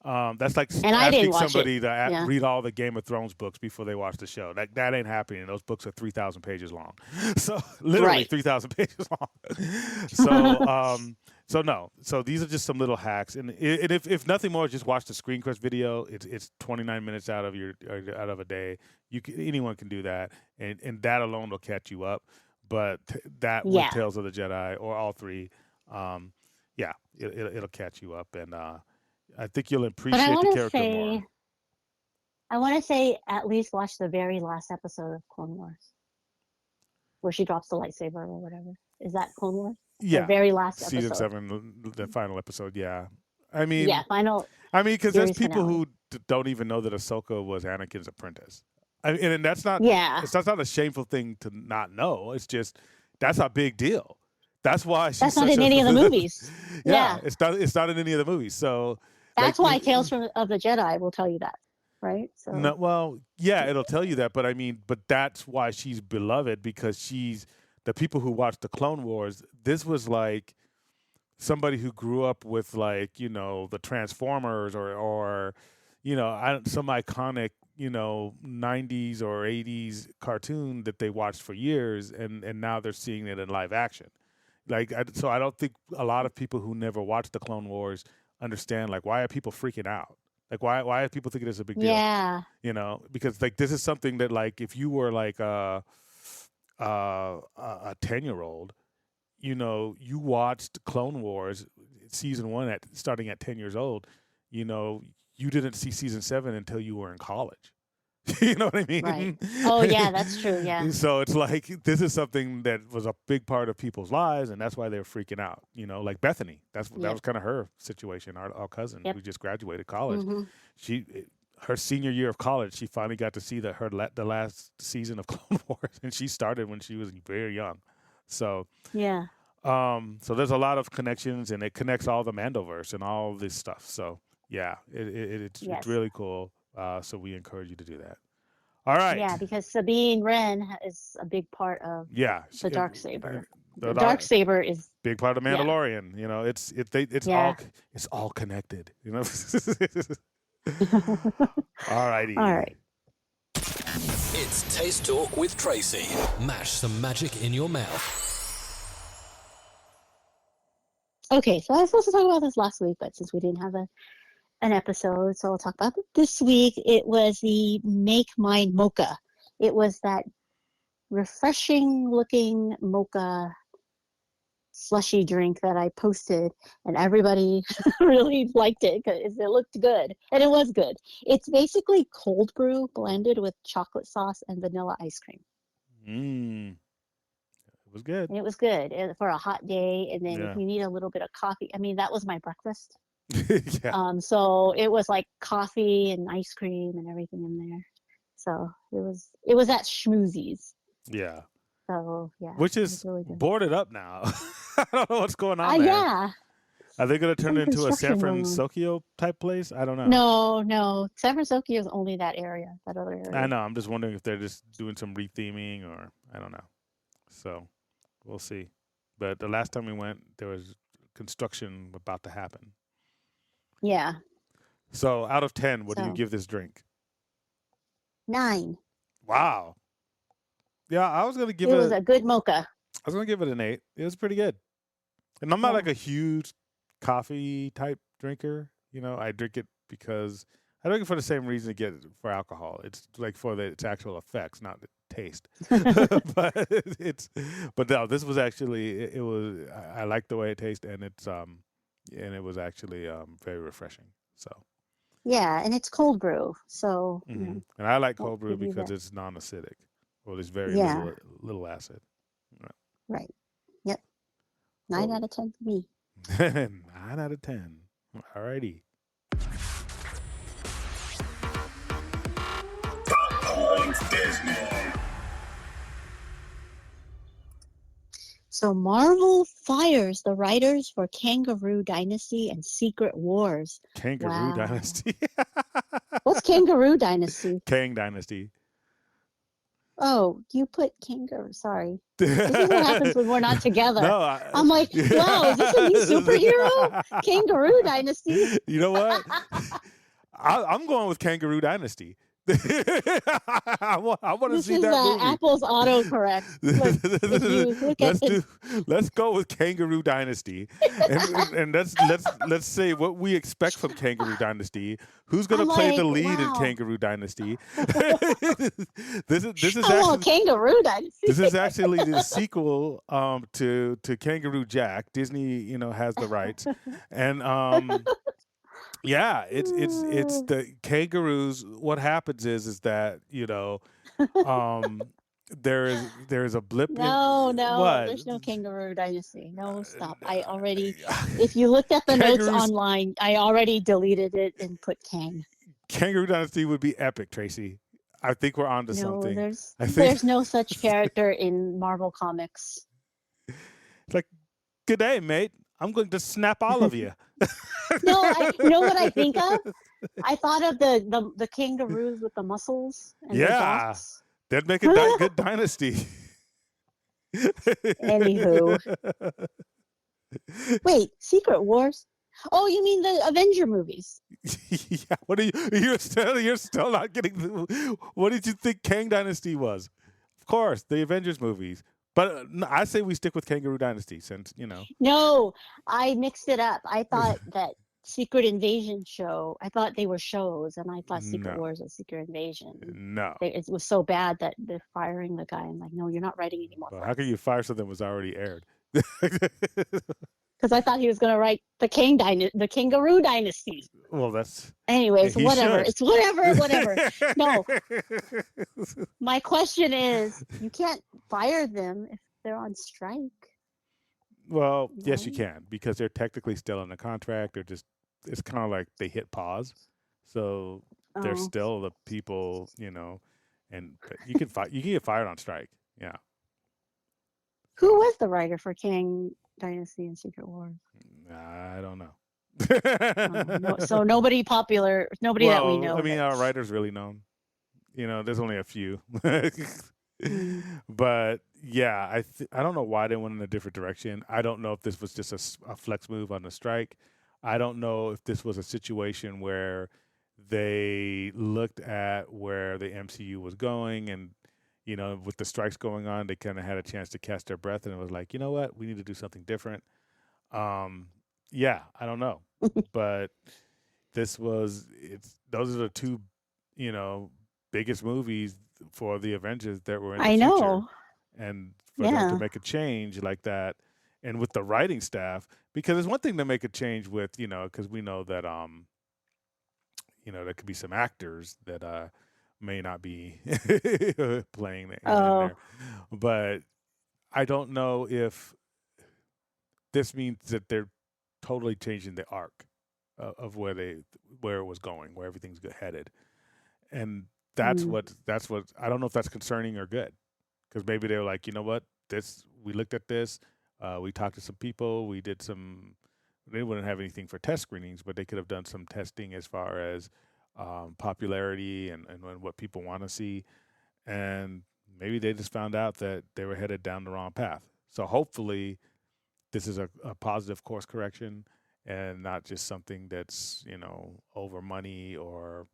that's like And I didn't asking watch it. somebody to Yeah. read all the Game of Thrones books before they watch the show. That ain't happening. Those books are 3,000 pages long. So literally Right. 3,000 pages long. So no. So these are just some little hacks, and if nothing more, just watch the Screen Crush video. It's 29 minutes out of a day. Anyone can do that, and that alone will catch you up. But that with Yeah. Tales of the Jedi or all three, yeah, it'll catch you up, and I think you'll But I appreciate the want to character more. say, at least watch the very last episode of Clone Wars, where she drops the lightsaber or whatever. Is that Clone Wars? The Yeah, very last season episode. 7, the final episode. Yeah, I mean, Yeah, final because there's series people finale. who don't even know that Ahsoka was Anakin's apprentice. And that's not Yeah, that's not a shameful thing to not know. It's just that's a big deal. That's why she's that's not such in a any of the movies. yeah, Yeah, it's not in any of the movies. So that's like why Tales of the Jedi will tell you that, right? So no, well, yeah, it'll tell you that, but I mean, but that's why she's beloved, because she's the people who watch the Clone Wars. This was like somebody who grew up with, like, the Transformers or some iconic 90s or 80s cartoon that they watched for years, and now they're seeing it in live action. Like, so I don't think a lot of people who never watched the Clone Wars understand, like, why are people freaking out? Like, why are people thinking it's a big deal? yeah, Because, like, this is something that, like, if you were like a 10-year-old, you watched Clone Wars season 1 starting at 10 years old. You didn't see season 7 until you were in college. You know what I mean? right. Oh yeah, that's true. Yeah, So it's like this is something that was a big part of people's lives, and that's why they're freaking out. Like Bethany, that Yep. was kind of her situation. Our cousin Yep. who just graduated college, hmm her senior year of college, she finally got to see the last season of Clone Wars, and she started when she was very young. So yeah, so there's a lot of connections, and it connects all the Mandoverse and all this stuff. So yeah, it's yes, really cool. So we encourage you to do that. All right. yeah. Because Sabine Wren is a big part of Yeah. the dark saber. The The dark saber is big part of yeah, Mandalorian. It's yeah. all connected. All righty. All right. It's Taste Talk with Tracy. Mash some magic in your mouth. Okay, so I was supposed to talk about this last week, but since we didn't have an episode, so I'll talk about it this week. It was the Make Mine Mocha. It was that refreshing looking mocha slushy drink that I posted, and everybody really liked it because it looked good, and it was good. It's basically cold brew blended with chocolate sauce and vanilla ice cream. It was good. And it was good for a hot day, and then Yeah. if you need a little bit of coffee, I mean, that was my breakfast. Yeah. So it was like coffee and ice cream and everything in there. So it was at Schmoozies. Yeah. So yeah, Which it is was really good. boarded up now. I don't know what's going on there. Yeah. Are they going to turn Some it into a San construction going on. Francisco type place? I don't know. No. San Francisco is only that area, that other area. I know. I'm just wondering if they're just doing some retheming, or I don't know. So we'll see. But the last time we went, there was construction about to happen. Yeah. So out of 10, what do you So- give this drink? 9. Wow. Yeah, I was gonna give It it. was a good mocha. I was gonna give it an 8. It was pretty good. And I'm not Yeah. like a huge coffee type drinker. I drink it because I drink it for the same reason to get it for alcohol. It's like for its actual effects, not the taste. but no, this was actually it was. I like the way it tastes, and it was actually very refreshing. So. Yeah, and it's cold brew. So you know, And I like Won't cold brew give you because that. it's non-acidic. Well, there's very Yeah. little acid. right. Yep. 9 Cool. out of 10 for me. 9 out of 10. All righty. So Marvel fires the writers for Kangaroo Dynasty and Secret Wars. Kangaroo Wow. Dynasty. What's Kangaroo Dynasty? Kang Dynasty. Oh, you put kangaroo. Sorry. This is what happens when we're not together. No, I'm like, wow, is this a new superhero? Kangaroo Dynasty. You know what? I'm going with Kangaroo Dynasty. I want to This see is that movie. Apple's autocorrect. Look, if you look at Let's go with Kangaroo Dynasty, and let's say what we expect from Kangaroo Dynasty. Who's going to I'm play the like, lead in wow. Kangaroo Dynasty? this is I want actually Kangaroo Dynasty. this is actually the sequel to Kangaroo Jack. Disney, has the rights, and yeah, it's the kangaroos. What happens is that there is a blip. No, What? there's no Kangaroo Dynasty. No, stop. I already, if you looked at the notes Kangaroos- online, I already deleted it and put Kang. Kangaroo Dynasty would be epic, Tracy. I think we're onto No, something. there's I think- there's no such character in Marvel Comics. It's like, good day, mate. I'm going to snap all of you. No, you know what I think of? I thought of the kangaroos with the muscles and the Yeah. dots. That'd make a good dynasty. Anywho. Wait, Secret Wars? Oh, you mean the Avenger movies? Yeah. What are you? You're still not getting. What did you think Kang Dynasty was? Of course, the Avengers movies. But I say we stick with Kangaroo Dynasty since No, I mixed it up. I thought that Secret Invasion show, I thought they were shows, and I thought Secret No. Wars was Secret Invasion. No. It was so bad that they're firing the guy. I'm like, no, you're not writing anymore. Well, how can you fire something that was already aired? Because I thought he was going to write the Kangaroo Dynasty. Well, that's. Anyways, He whatever. should. It's whatever. No. My question is, you can't fire them if they're on strike. Well, yes, you No. can because they're technically still in the contract. They're just. It's kind of like they hit pause, so they're Oh. still the people, and but you can fight. You can get fired on strike. Yeah. Who was the writer for Kang Dynasty and Secret Wars? I don't know. No, so nobody popular, nobody that we know. I mean, that- our writer's really known. There's only a few. Mm. But yeah, I don't know why they went in a different direction. I don't know if this was just a flex move on the strike. I don't know if this was a situation where they looked at where the MCU was going and with the strikes going on, they kind of had a chance to catch their breath and it was like, you know what, we need to do something different. Yeah, I don't know, but those are the two, biggest movies for the Avengers that were in the I future. know. And for them Yeah. to make a change like that, and with the writing staff, because it's one thing to make a change with, because we know that, there could be some actors that may not be playing in Oh. there, but I don't know if this means that they're totally changing the arc of where it was going, where everything's headed, and that's Mm. what I don't know if that's concerning or good, because maybe they're like, you know what, we looked at this, we talked to some people, we did some. They wouldn't have anything for test screenings, but they could have done some testing as far as popularity and what people want to see, and maybe they just found out that they were headed down the wrong path. So hopefully, this is a positive course correction and not just something that's over money or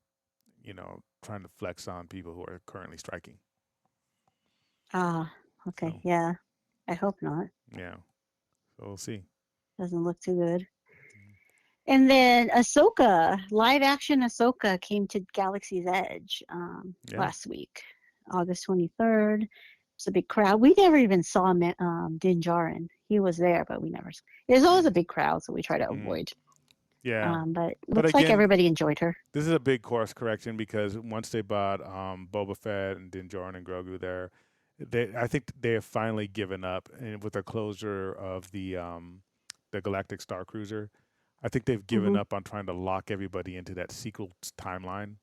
trying to flex on people who are currently striking. Okay. So. Yeah. I hope not. Yeah, so we'll see. Doesn't look too good. And then Ahsoka, live action Ahsoka came to Galaxy's Edge Yeah. last week, August 23rd. It's a big crowd. We never even saw Din Djarin. He was there, but we never. There's always a big crowd, so we try to avoid. Yeah. But But looks like again- everybody enjoyed her. This is a big course correction because once they bought Boba Fett and Din Djarin and Grogu there, I think they have finally given up, and with the closure of the Galactic Star Cruiser, I think they've given Mhm. up on trying to lock everybody into that sequel timeline.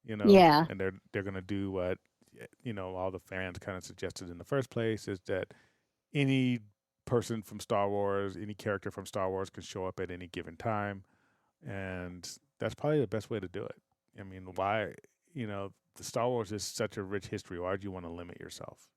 Yeah. and they're going to do what all the fans kind of suggested in the first place, is that any person from Star Wars, any character from Star Wars can show up at any given time, and that's probably the best way to do it. I mean, why, the Star Wars is such a rich history. Why do you want to limit yourself?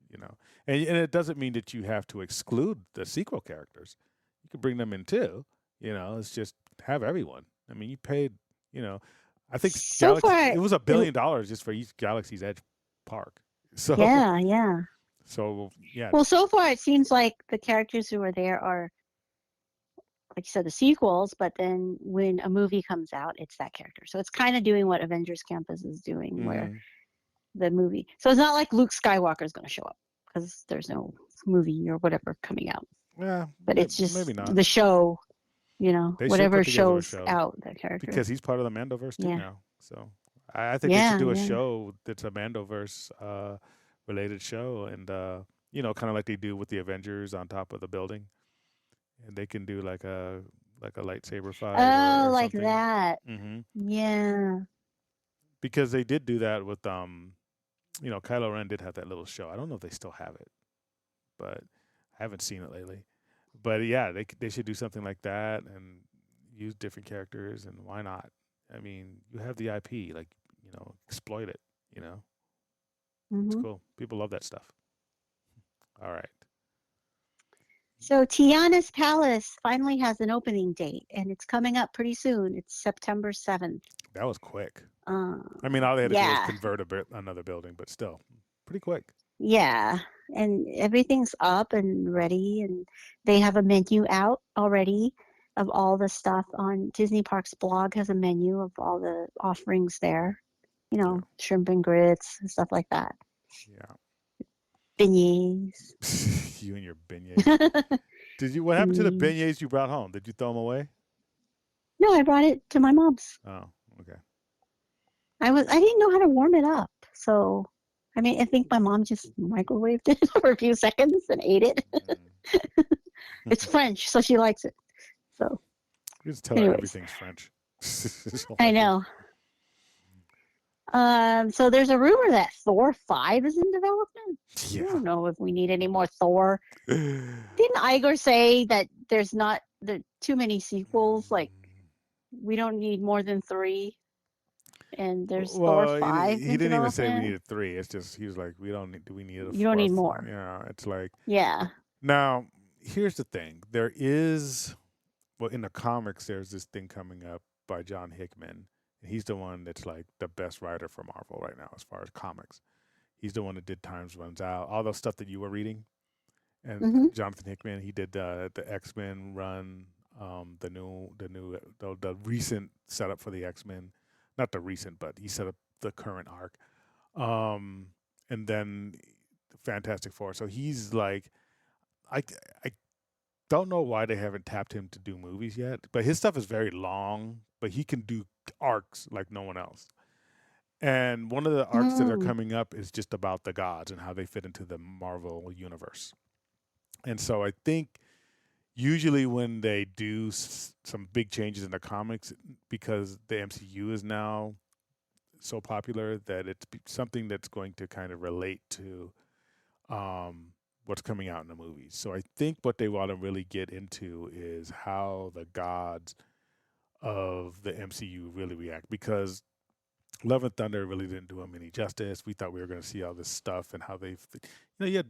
And it doesn't mean that you have to exclude the sequel characters. You could bring them in too. It's just have everyone. I mean, you paid, I think So far, it was $1 billion just for each Galaxy's Edge park. So yeah. So yeah. Well, so far it seems like the characters who are there are, like you said, the sequels. But then when a movie comes out, it's that character. So it's kind of doing what Avengers Campus is doing, where Mhm. the movie. So it's not like Luke Skywalker is going to show up because there's no movie or whatever coming out. Yeah, But it's just maybe not. the show, They should whatever put together a shows show. out that character. Because he's part of the Mandoverse too Yeah. now. So I think they should do a Yeah. show that's a Mandoverse related show, and kind of like they do with the Avengers on top of the building, and they can do like a lightsaber fight. Oh, or like something. that. Hmm. Yeah. Because they did do that with Kylo Ren did have that little show. I don't know if they still have it, but I haven't seen it lately. But yeah, they should do something like that and use different characters, and why not? I mean, you have the IP, like, exploit it, It's hmm cool. People love that stuff. All right. So Tiana's Palace finally has an opening date, and it's coming up pretty soon. It's September 7th. That was quick. Uh, I mean, all they had to do yeah. was convert another building, but still, pretty quick. Yeah, and everything's up and ready, and they have a menu out already of all the stuff on Disney Parks blog has a menu of all the offerings there. Shrimp and grits and stuff like that. Yeah. Beignets. You and your beignets. What happened to the beignets you brought home? Did you throw them away? No, I brought it to my mom's. Oh, okay. I didn't know how to warm it up, so I think my mom just microwaved it for a few seconds and ate it. Mm. It's French, so she likes it. So You just tell her anyways. everything's French. I know. So there's a rumor that Thor 5 is in development. I Yeah. don't know if we need any more Thor. Didn't Iger say that there's not too many sequels? Like, we don't need more than 3. And there's Thor 5. He didn't even say we development. needed 3. It's just he was like, we don't need. Do we need a? You don't need fourth? more. Yeah, it's like Yeah. now. Here's the thing. There is, in the comics, there's this thing coming up by John Hickman. He's the one that's like the best writer for Marvel right now as far as comics. He's the one that did Times Runs Out, all those stuff that you were reading. And Mhm. Jonathan Hickman, he did the X-Men run, the recent setup for the X-Men. Not the recent, but he set up the current arc. And then Fantastic Four. So he's like, I don't know why they haven't tapped him to do movies yet, but his stuff is very long, but he can do arcs like no one else. And one of the arcs that are coming up is just about the gods and how they fit into the Marvel universe. And so I think usually when they do some big changes in the comics, because the MCU is now so popular, that it's something that's going to kind of relate to what's coming out in the movies. So I think what they want to really get into is how the gods of the MCU really react, because Love and Thunder really didn't do them any justice. We thought we were going to see all this stuff and how they've, you had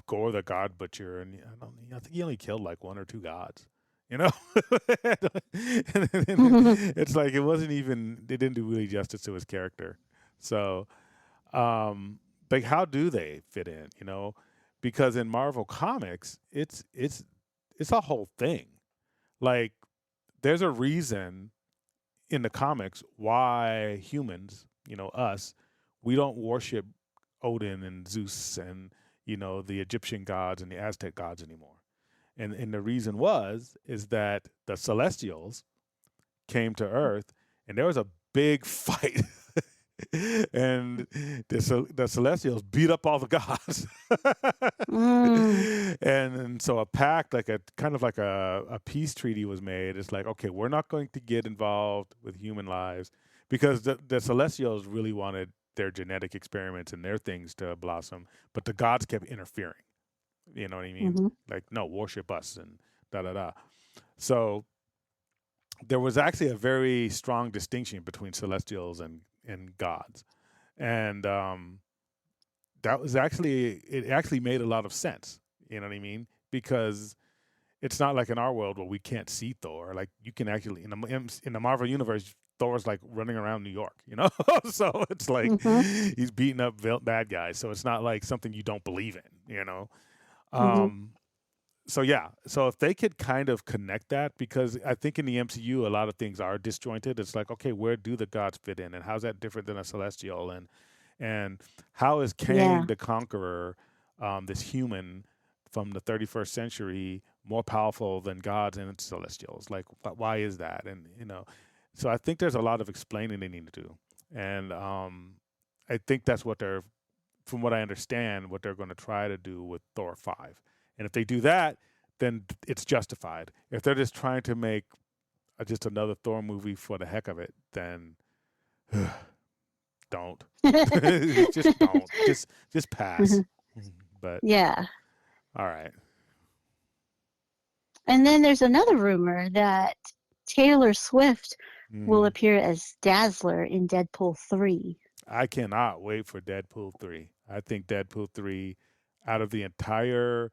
Gore the God Butcher, and I think he only killed like 1 or 2 gods. It's like it wasn't even, they didn't do really justice to his character. So, like, how do they fit in? Because in Marvel Comics, it's a whole thing. Like, there's a reason in the comics why humans, us, we don't worship Odin and Zeus and the Egyptian gods and the Aztec gods anymore. And the reason is that the Celestials came to Earth, and there was a big fight. And the Celestials beat up all the gods. And so a pact, like a kind of like a peace treaty was made. It's like, okay, we're not going to get involved with human lives, because the Celestials really wanted their genetic experiments and their things to blossom, but the gods kept interfering. You know what I mean? Mhm. Like, no, worship us and da da da. So there was actually a very strong distinction between celestials and gods, and that was actually it. Actually made a lot of sense. You know what I mean? Because it's not like in our world where we can't see Thor. Like you can actually in the Marvel universe, Thor's like running around New York, you know. So it's like Mhm. he's beating up bad guys. So it's not like something you don't believe in, you know. Mhm. Um, so yeah, so if they could kind of connect that, because I think in the MCU a lot of things are disjointed. It's like, okay, where do the gods fit in, and how's that different than a celestial, and how is Yeah. Kang the Conqueror, this human from the 31st century, more powerful than gods and celestials? Like, why is that? And you know, so I think there's a lot of explaining they need to do, and I think that's what they're, from what I understand, what they're going to try to do with Thor 5. And if they do that, then it's justified. If they're just trying to make just another Thor movie for the heck of it, then don't. Just don't. Just pass. But Yeah. all right. And then there's another rumor that Taylor Swift will Mhm. appear as Dazzler in Deadpool 3. I cannot wait for Deadpool 3. I think Deadpool 3, out of the entire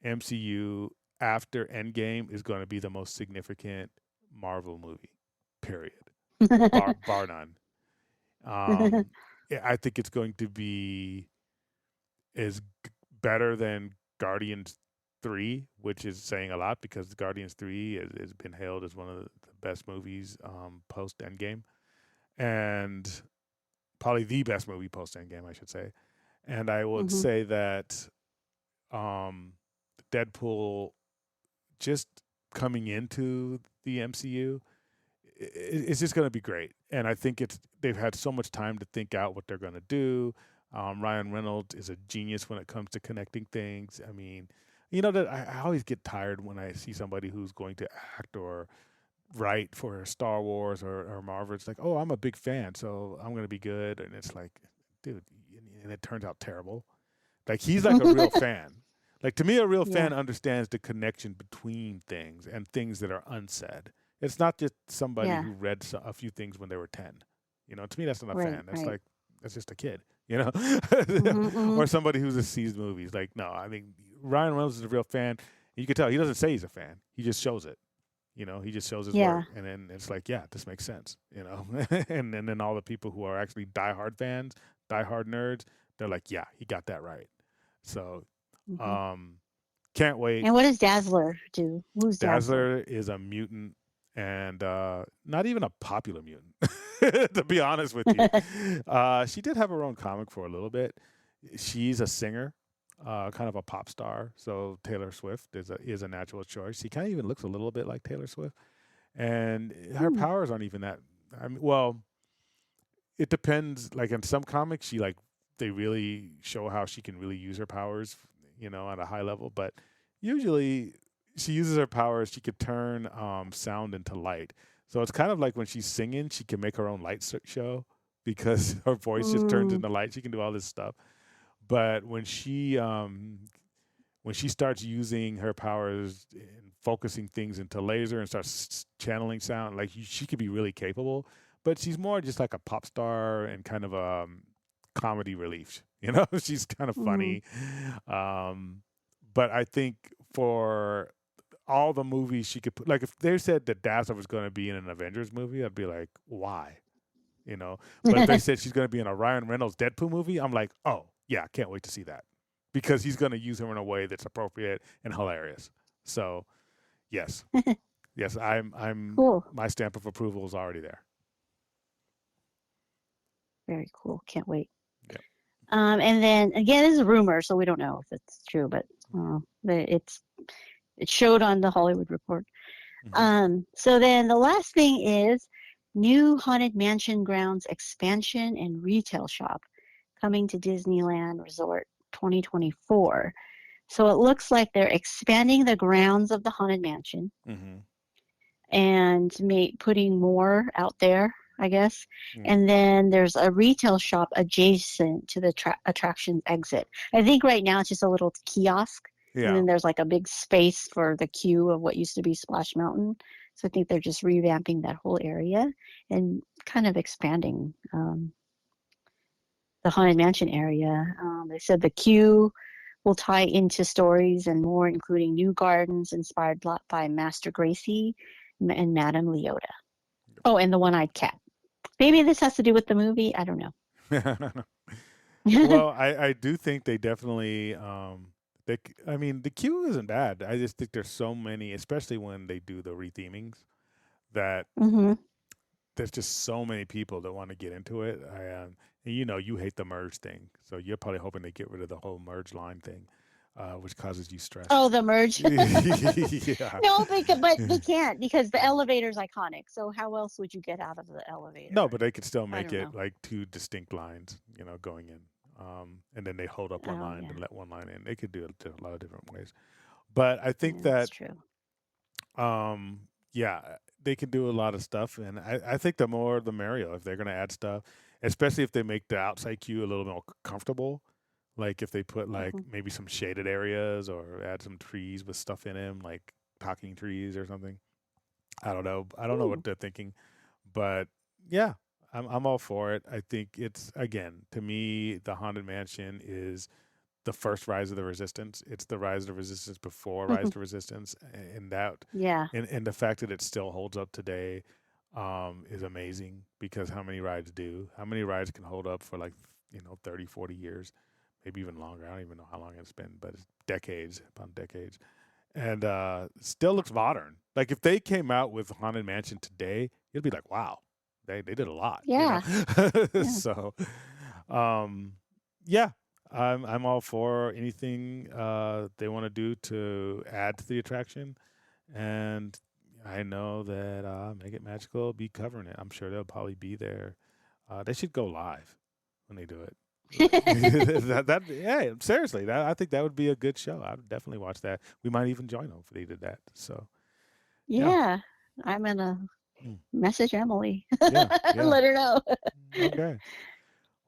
MCU after Endgame, is going to be the most significant Marvel movie, period. Bar none. I think it's going to be is better than Guardians 3, which is saying a lot because Guardians 3 has been hailed as one of the best movies post Endgame, and probably the best movie post Endgame, I should say. And I would Mhm. say that um, Deadpool, just coming into the MCU, it's just going to be great. And I think they've had so much time to think out what they're going to do. Ryan Reynolds is a genius when it comes to connecting things. I mean, you know that I always get tired when I see somebody who's going to act or write for Star Wars or Marvel. It's like, oh, I'm a big fan, so I'm going to be good. And it's like, dude, and it turns out terrible. Like he's like a real fan. Like to me, a real Yeah. fan understands the connection between things and things that are unsaid. It's not just somebody Yeah. who read a few things when they were 10. You know, to me, that's not a Right. fan. That's Right. like that's just a kid. You know, Mhm. or Mhm. somebody who's just sees movies. Like no, I mean Ryan Reynolds is a real fan. You can tell he doesn't say he's a fan. He just shows it. You know, he just shows his Yeah. work, and then it's like, yeah, this makes sense. You know, and then all the people who are actually diehard fans, diehard nerds, they're like, yeah, he got that right. So Mhm. um, can't wait. And what does Dazzler do? Who's Dazzler? Dazzler is a mutant and not even a popular mutant, to be honest with you. She did have her own comic for a little bit. She's a singer, kind of a pop star. So Taylor Swift is a natural choice. She kind of even looks a little bit like Taylor Swift, and her Hmm. powers aren't even that. I mean, well, it depends. Like in some comics, she like they really show how she can really use her powers, you know, at a high level. But usually, she uses her powers. She could turn sound into light. So it's kind of like when she's singing, she can make her own light show because her voice just turns Mm. into light. She can do all this stuff. But when she starts using her powers and focusing things into laser and starts channeling sound, like she could be really capable. But she's more just like a pop star and kind of a comedy relief. You know, she's kind of Mm. funny. Um, but I think for all the movies she could put, like if they said that Dazzler was going to be in an Avengers movie, I'd be like, why? You know. But if they said she's going to be in a Ryan Reynolds Deadpool movie, I'm like, oh yeah, can't wait to see that because he's going to use her in a way that's appropriate and hilarious. So yes, yes, I'm Cool. my stamp of approval is already there. Very cool. Can't wait. Yep. And then again, this is a rumor, so we don't know if it's true, but it showed on the Hollywood Report. Mm-hmm. So then the last thing is new Haunted Mansion grounds expansion and retail shop coming to Disneyland Resort 2024. So it looks like they're expanding the grounds of the Haunted Mansion Mm-hmm. and putting more out there, I guess. Mm. And then there's a retail shop adjacent to the attraction exit. I think right now it's just a little kiosk Yeah. And then there's like a big space for the queue of what used to be Splash Mountain. So I think they're just revamping that whole area and kind of expanding the Haunted Mansion area. They said the queue will tie into stories and more, including new gardens inspired by Master Gracie and Madame Leota. Oh, and the one-eyed cat. Maybe this has to do with the movie. I don't know. Well, I do think they definitely. I mean, the queue isn't bad. I just think there's so many, especially when they do the rethemings, that Mm-hmm. there's just so many people that want to get into it. And you hate the merge thing, so you're probably hoping they get rid of the whole merge line thing, which causes you stress. Oh, the merge. Yeah. No, but they can't because the elevator's iconic. So how else would you get out of the elevator? No, but they could still I make don't it know. like two distinct lines, going in. And then they hold up one Oh, line yeah. and let one line in. They could do it a lot of different ways. But I think Yeah, that's that, true. yeah, they can do a lot of stuff. And I think the more the merrier if they're going to add stuff, especially if they make the outside queue a little more comfortable. Like if they put like Mhm. maybe some shaded areas or add some trees with stuff in them, like talking trees or something. I don't know. I don't know Ooh. what they're thinking, but yeah, I'm all for it. I think it's, again, to me, the Haunted Mansion is the first Rise of the Resistance. It's the Rise of the Resistance before Rise of the Resistance, and that Yeah. and the fact that it still holds up today is amazing, because how many rides can hold up for like 30, 40 years, maybe even longer. I don't even know how long it's been, but it's decades upon decades, and still looks modern. Like if they came out with Haunted Mansion today, you'd be like, wow, they did a lot. Yeah. Yeah. So, yeah, I'm all for anything they want to do to add to the attraction, and I know that Make It Magical will be covering it. I'm sure they'll probably be there. They should go live when they do it. Yeah, seriously, I think that would be a good show. I would definitely watch that. We might even join them if they did that. So Yeah. I'm gonna Mm. message Emily. yeah, yeah. Let her know. Okay.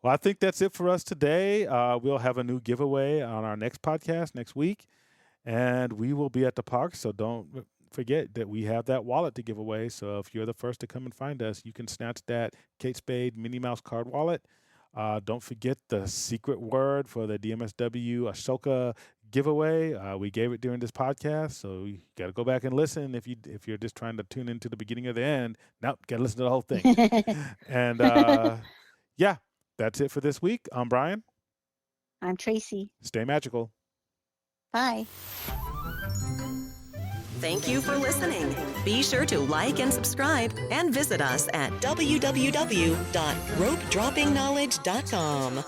Well, I think that's it for us today. We'll have a new giveaway on our next podcast next week, and we will be at the park. So don't forget that we have that wallet to give away. So if you're the first to come and find us, you can snatch that Kate Spade Minnie Mouse card wallet. Don't forget the secret word for the DMSW Ashoka giveaway. We gave it during this podcast, so you got to go back and listen if you're just trying to tune into the beginning or the end. Nope, got to listen to the whole thing. And yeah, that's it for this week. I'm Brian. I'm Tracy. Stay magical. Bye. Thank you for listening. Be sure to like and subscribe and visit us at www.ropedroppingknowledge.com.